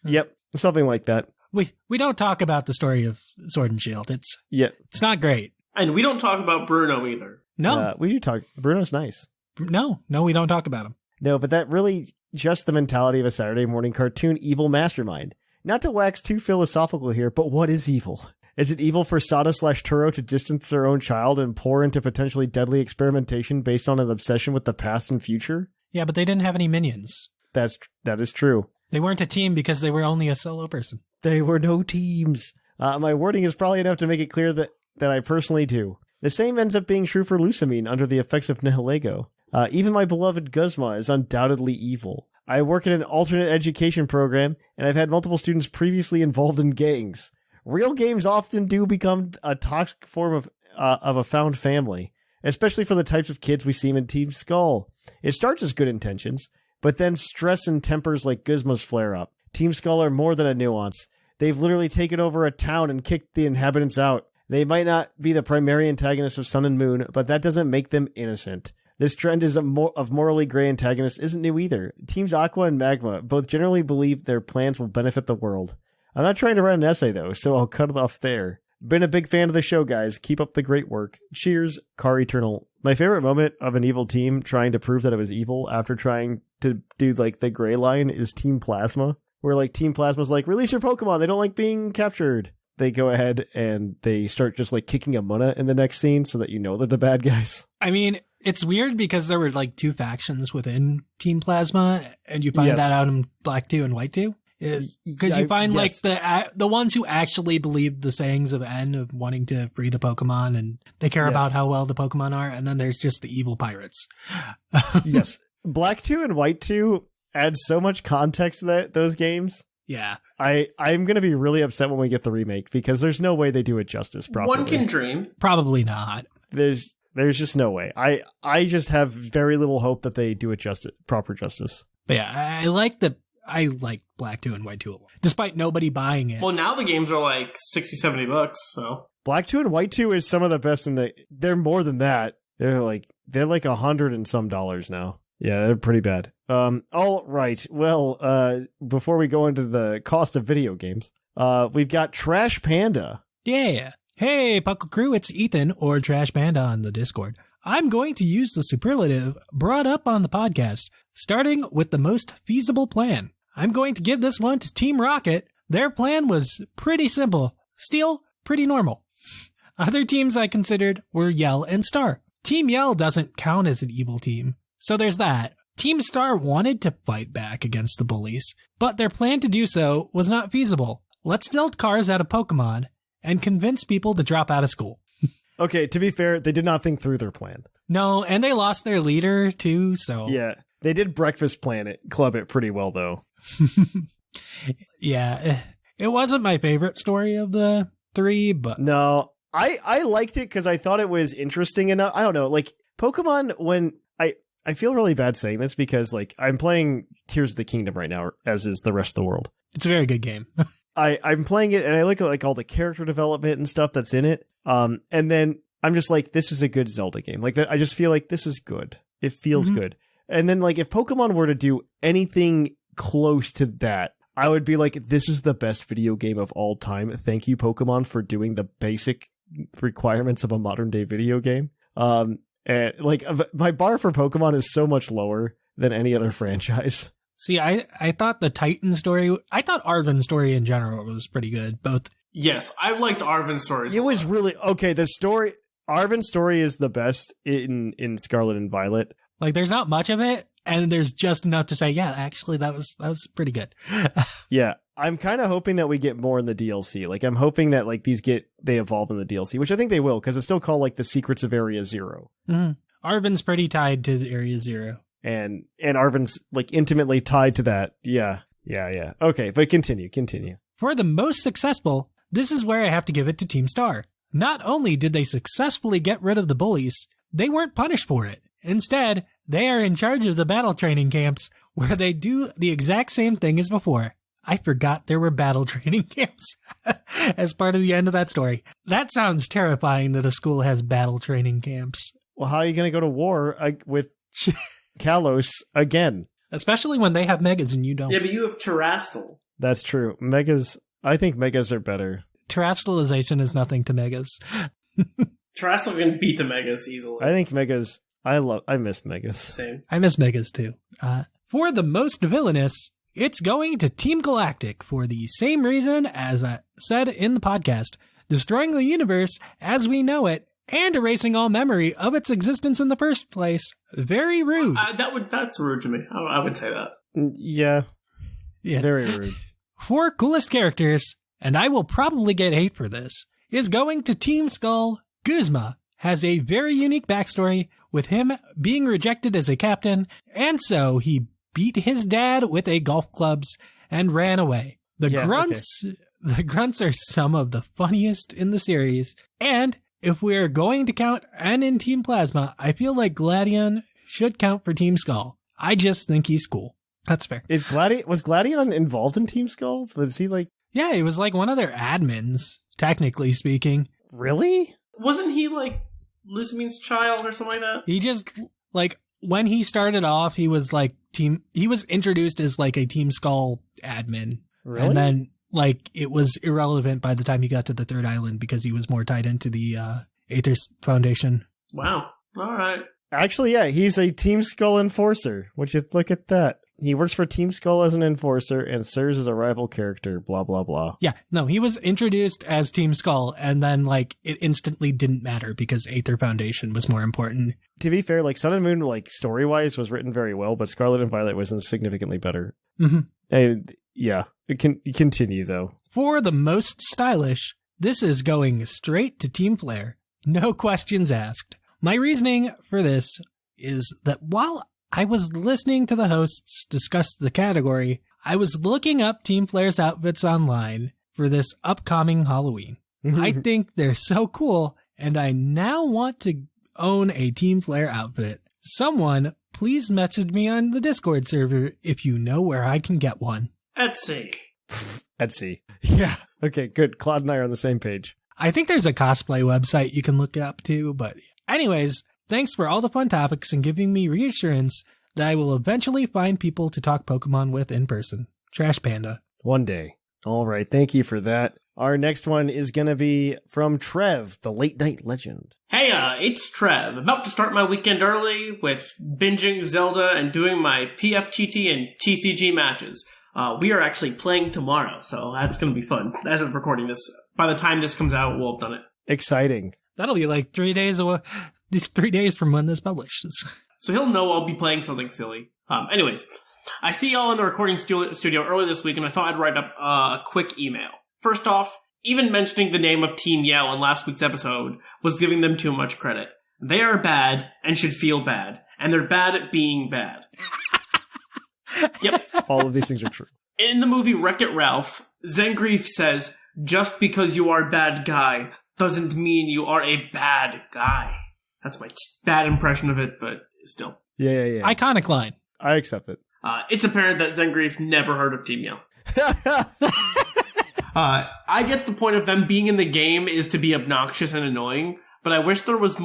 Yep, something like that. We don't talk about the story of Sword and Shield. It's not great. And we don't talk about Bruno either. No. We do talk... Bruno's nice. No, we don't talk about him. No, but that really just the mentality of a Saturday morning cartoon evil mastermind. Not to wax too philosophical here, but what is evil? Is it evil for Sada/Turo to distance their own child and pour into potentially deadly experimentation based on an obsession with the past and future? Yeah, but they didn't have any minions. That is true. They weren't a team because they were only a solo person. They were no teams. My wording is probably enough to make it clear that I personally do. The same ends up being true for Lusamine under the effects of Nihilego. Even my beloved Guzma is undoubtedly evil. I work in an alternate education program, and I've had multiple students previously involved in gangs. Real games often do become a toxic form of a found family, especially for the types of kids we see in Team Skull. It starts as good intentions, but then stress and tempers like Guzma's flare up. Team Skull are more than a nuance. They've literally taken over a town and kicked the inhabitants out. They might not be the primary antagonists of Sun and Moon, but that doesn't make them innocent. This trend of morally gray antagonists isn't new either. Teams Aqua and Magma both generally believe their plans will benefit the world. I'm not trying to write an essay, though, so I'll cut it off there. Been a big fan of the show, guys. Keep up the great work. Cheers, Car Eternal. My favorite moment of an evil team trying to prove that it was evil after trying to do, the gray line is Team Plasma, where, Team Plasma's like, release your Pokemon, they don't like being captured. They go ahead and they start just, kicking a Munna in the next scene so that you know they're the bad guys. I mean, it's weird because there were, two factions within Team Plasma, and you find that out in Black 2 and White 2. Because you find the ones who actually believe the sayings of N of wanting to free the Pokemon and they care about how well the Pokemon are, and then there's just the evil pirates. Yes, Black 2 and White 2 add so much context to those games. Yeah, I'm gonna be really upset when we get the remake because there's no way they do it justice properly. One can dream. Probably not. There's just no way. I just have very little hope that they do it proper justice. But yeah, I like Black 2 and White 2, despite nobody buying it. Well, now the games are $60-$70, so. Black 2 and White 2 is some of the best they're more than that. They're $100 and some now. Yeah, they're pretty bad. All right. Well, before we go into the cost of video games, we've got Trash Panda. Yeah. Hey, Puckle Crew, it's Ethan, or Trash Panda on the Discord. I'm going to use the superlative brought up on the podcast, starting with the most feasible plan. I'm going to give this one to Team Rocket. Their plan was pretty simple. Steel, pretty normal. Other teams I considered were Yell and Star. Team Yell doesn't count as an evil team, so there's that. Team Star wanted to fight back against the bullies, but their plan to do so was not feasible. Let's build cars out of Pokemon and convince people to drop out of school. Okay, to be fair, they did not think through their plan. No, and they lost their leader too, so... Yeah, they did Breakfast Club it pretty well, though. Yeah, it wasn't my favorite story of the three, but... No, I liked it because I thought it was interesting enough. I don't know, Pokemon, when... I feel really bad saying this because, I'm playing Tears of the Kingdom right now, as is the rest of the world. It's a very good game. I'm playing it, and I look at, all the character development and stuff that's in it, and then I'm just this is a good Zelda game. I just feel like this is good. It feels good. And then, if Pokemon were to do anything close to that, I would be this is the best video game of all time. Thank you, Pokemon, for doing the basic requirements of a modern-day video game. And my bar for Pokemon is so much lower than any other franchise. See, I thought the Titan story, I thought Arven's story in general was pretty good. Both. Yes, I liked Arven's stories. It was really okay. Arven's story is the best in Scarlet and Violet. Like, there's not much of it, and there's just enough to say, yeah, actually, that was pretty good. Yeah, I'm kind of hoping that we get more in the DLC. Like, I'm hoping that like they evolve in the DLC, which I think they will, because it's still called like the Secrets of Area Zero. Mm-hmm. Arvin's pretty tied to Area Zero, and Arvin's like intimately tied to that. Yeah. Okay, but continue. For the most successful, this is where I have to give it to Team Star. Not only did they successfully get rid of the bullies, they weren't punished for it. Instead, they are in charge of the battle training camps, where they do the exact same thing as before. I forgot there were battle training camps as part of the end of that story. That sounds terrifying that a school has battle training camps. Well, how are you going to go to war with Kalos again? Especially when they have megas and you don't. Yeah, but you have Terastal. That's true. I think megas are better. Terastallization is nothing to megas. Terastal can beat the megas easily. I think megas... I miss megas. Same. I miss megas too. For the most villainous, it's going to Team Galactic for the same reason as I said in the podcast. Destroying the universe as we know it and erasing all memory of its existence in the first place. Very rude. That's rude to me. I would say that. Yeah. Very rude. For coolest characters, and I will probably get hate for this, is going to Team Skull. Guzma has a very unique backstory, with him being rejected as a captain, and so he beat his dad with a golf clubs and ran away. The grunts are some of the funniest in the series, and if we're going to count and in Team Plasma, I feel like Gladion should count for Team Skull. I just think he's cool. That's fair. Was Gladion involved in Team Skull? Was he like... Yeah, he was like one of their admins, technically speaking. Really? Wasn't he like Luzmine's child or something like that? He just, like, when he started off, he was introduced as like a Team Skull admin. Really? And then, like, it was irrelevant by the time he got to the third island because he was more tied into the Aether Foundation. Wow. All right. Actually, yeah, he's a Team Skull enforcer. Would you look at that? He works for Team Skull as an enforcer and serves as a rival character, blah, blah, blah. Yeah, no, he was introduced as Team Skull, and then, like, it instantly didn't matter because Aether Foundation was more important. To be fair, like, Sun and Moon, like, story-wise was written very well, but Scarlet and Violet was significantly better. Mm-hmm. And, yeah, it can continue, though. For the most stylish, this is going straight to Team Flare. No questions asked. My reasoning for this is that while I was listening to the hosts discuss the category, I was looking up Team Flare's outfits online for this upcoming Halloween. I think they're so cool, and I now want to own a Team Flare outfit. Someone, please message me on the Discord server if you know where I can get one. Etsy. Etsy. Yeah. Okay, good. Cloud and I are on the same page. I think there's a cosplay website you can look it up too, but anyways, thanks for all the fun topics and giving me reassurance that I will eventually find people to talk Pokemon with in person. Trash Panda. One day. All right, thank you for that. Our next one is going to be from Trev, the late night legend. Hey, it's Trev. About to start my weekend early with binging Zelda and doing my PFTT and TCG matches. We are actually playing tomorrow, so that's going to be fun. As of recording this, by the time this comes out, we'll have done it. Exciting. That'll be like 3 days away. These 3 days from when this publishes. So he'll know I'll be playing something silly. Anyways, I see y'all in the recording studio earlier this week, and I thought I'd write up a quick email. First off, even mentioning the name of Team Yell in last week's episode was giving them too much credit. They are bad and should feel bad, and they're bad at being bad. Yep. All of these things are true. In the movie Wreck-It Ralph, Zangief says, just because you are a bad guy doesn't mean you are a bad guy. That's my bad impression of it, but still. Yeah. Iconic line. I accept it. It's apparent that Zangief never heard of Team Yell. I get the point of them being in the game is to be obnoxious and annoying, but I wish there was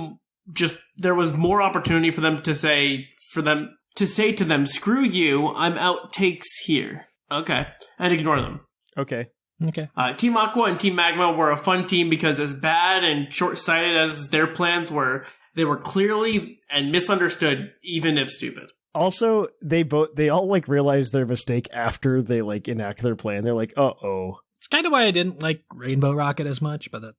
more opportunity for them to say to them, screw you, I'm out, takes here. Okay. And ignore them. Okay. Team Aqua and Team Magma were a fun team because as bad and short-sighted as their plans were, they were clearly and misunderstood, even if stupid. Also, they all like realize their mistake after they like enact their plan. They're like, uh-oh. It's kind of why I didn't like Rainbow Rocket as much, but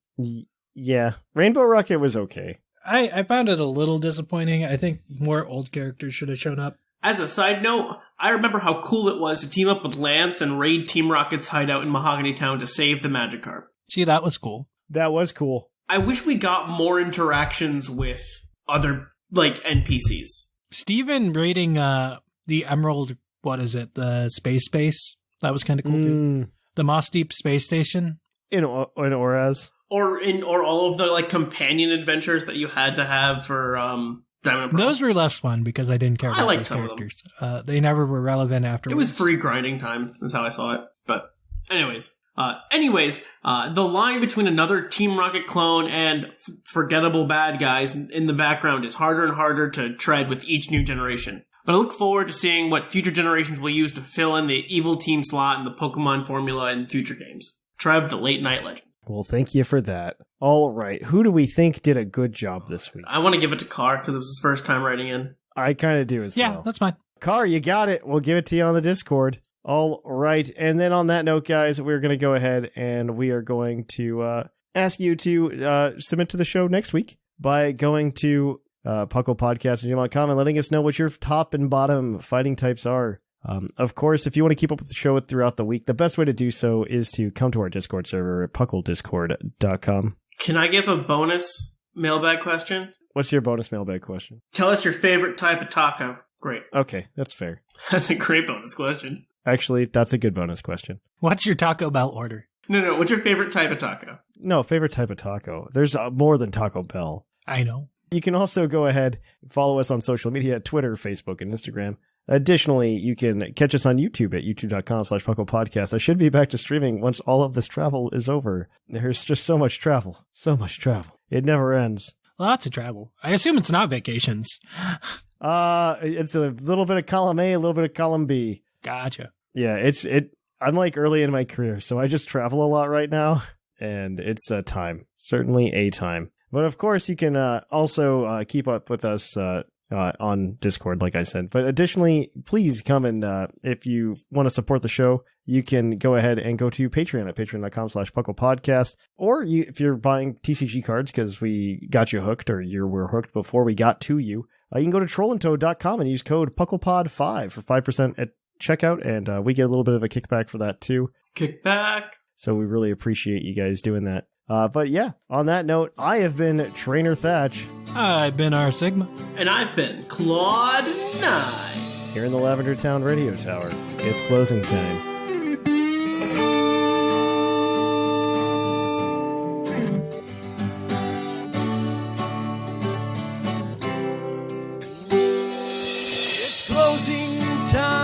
Yeah. Rainbow Rocket was okay. I found it a little disappointing. I think more old characters should have shown up. As a side note, I remember how cool it was to team up with Lance and raid Team Rocket's hideout in Mahogany Town to save the Magikarp. See, that was cool. That was cool. I wish we got more interactions with other, NPCs. Steven raiding the Emerald, what is it, the space? That was kind of cool, too. The Moss Deep Space Station. In Oraz. Or all of the, companion adventures that you had to have for, Diamond and Pearl. Those were less fun because I didn't care about those characters. They never were relevant afterwards. It was free grinding time, is how I saw it. But anyways, the line between another Team Rocket clone and forgettable bad guys in the background is harder and harder to tread with each new generation. But I look forward to seeing what future generations will use to fill in the evil team slot in the Pokemon formula in future games. Trev, the late night legend. Well, thank you for that. All right. Who do we think did a good job this week? I want to give it to Carr because it was his first time writing in. I kind of do as well. Yeah, that's fine. Carr, you got it. We'll give it to you on the Discord. All right. And then on that note, guys, we're going to go ahead and we are going to ask you to submit to the show next week by going to puclpodcast.com and letting us know what your top and bottom fighting types are. Of course, if you want to keep up with the show throughout the week, the best way to do so is to come to our Discord server at pucldiscord.com. Can I give a bonus mailbag question? What's your bonus mailbag question? Tell us your favorite type of taco. Great. Okay, that's fair. That's a great bonus question. Actually, that's a good bonus question. What's your Taco Bell order? No, what's your favorite type of taco? No, favorite type of taco. There's more than Taco Bell. I know. You can also go ahead and follow us on social media at Twitter, Facebook, and Instagram. Additionally, you can catch us on YouTube at youtube.com/puclpodcast. I should be back to streaming once all of this travel is over. There's just so much travel. So much travel. It never ends. Lots of travel. I assume it's not vacations. It's a little bit of column A, a little bit of column B. Gotcha. Yeah, I'm early in my career, so I just travel a lot right now, and it's a time. Certainly a time. But of course, you can also keep up with us on Discord, like I said. But additionally, please come and if you want to support the show, you can go ahead and go to Patreon at patreon.com/puclpodcast. Or if you're buying TCG cards because we got you hooked or you were hooked before we got to you, you can go to trollandtoad.com and use code PucklePod5 for 5% at checkout. And we get a little bit of a kickback for that too. Kickback. So we really appreciate you guys doing that. But yeah, on that note, I have been Trainer Thatch. I've been R.Sigma. And I've been Clod9. Here in the Lavender Town Radio Tower. It's closing time. It's closing time.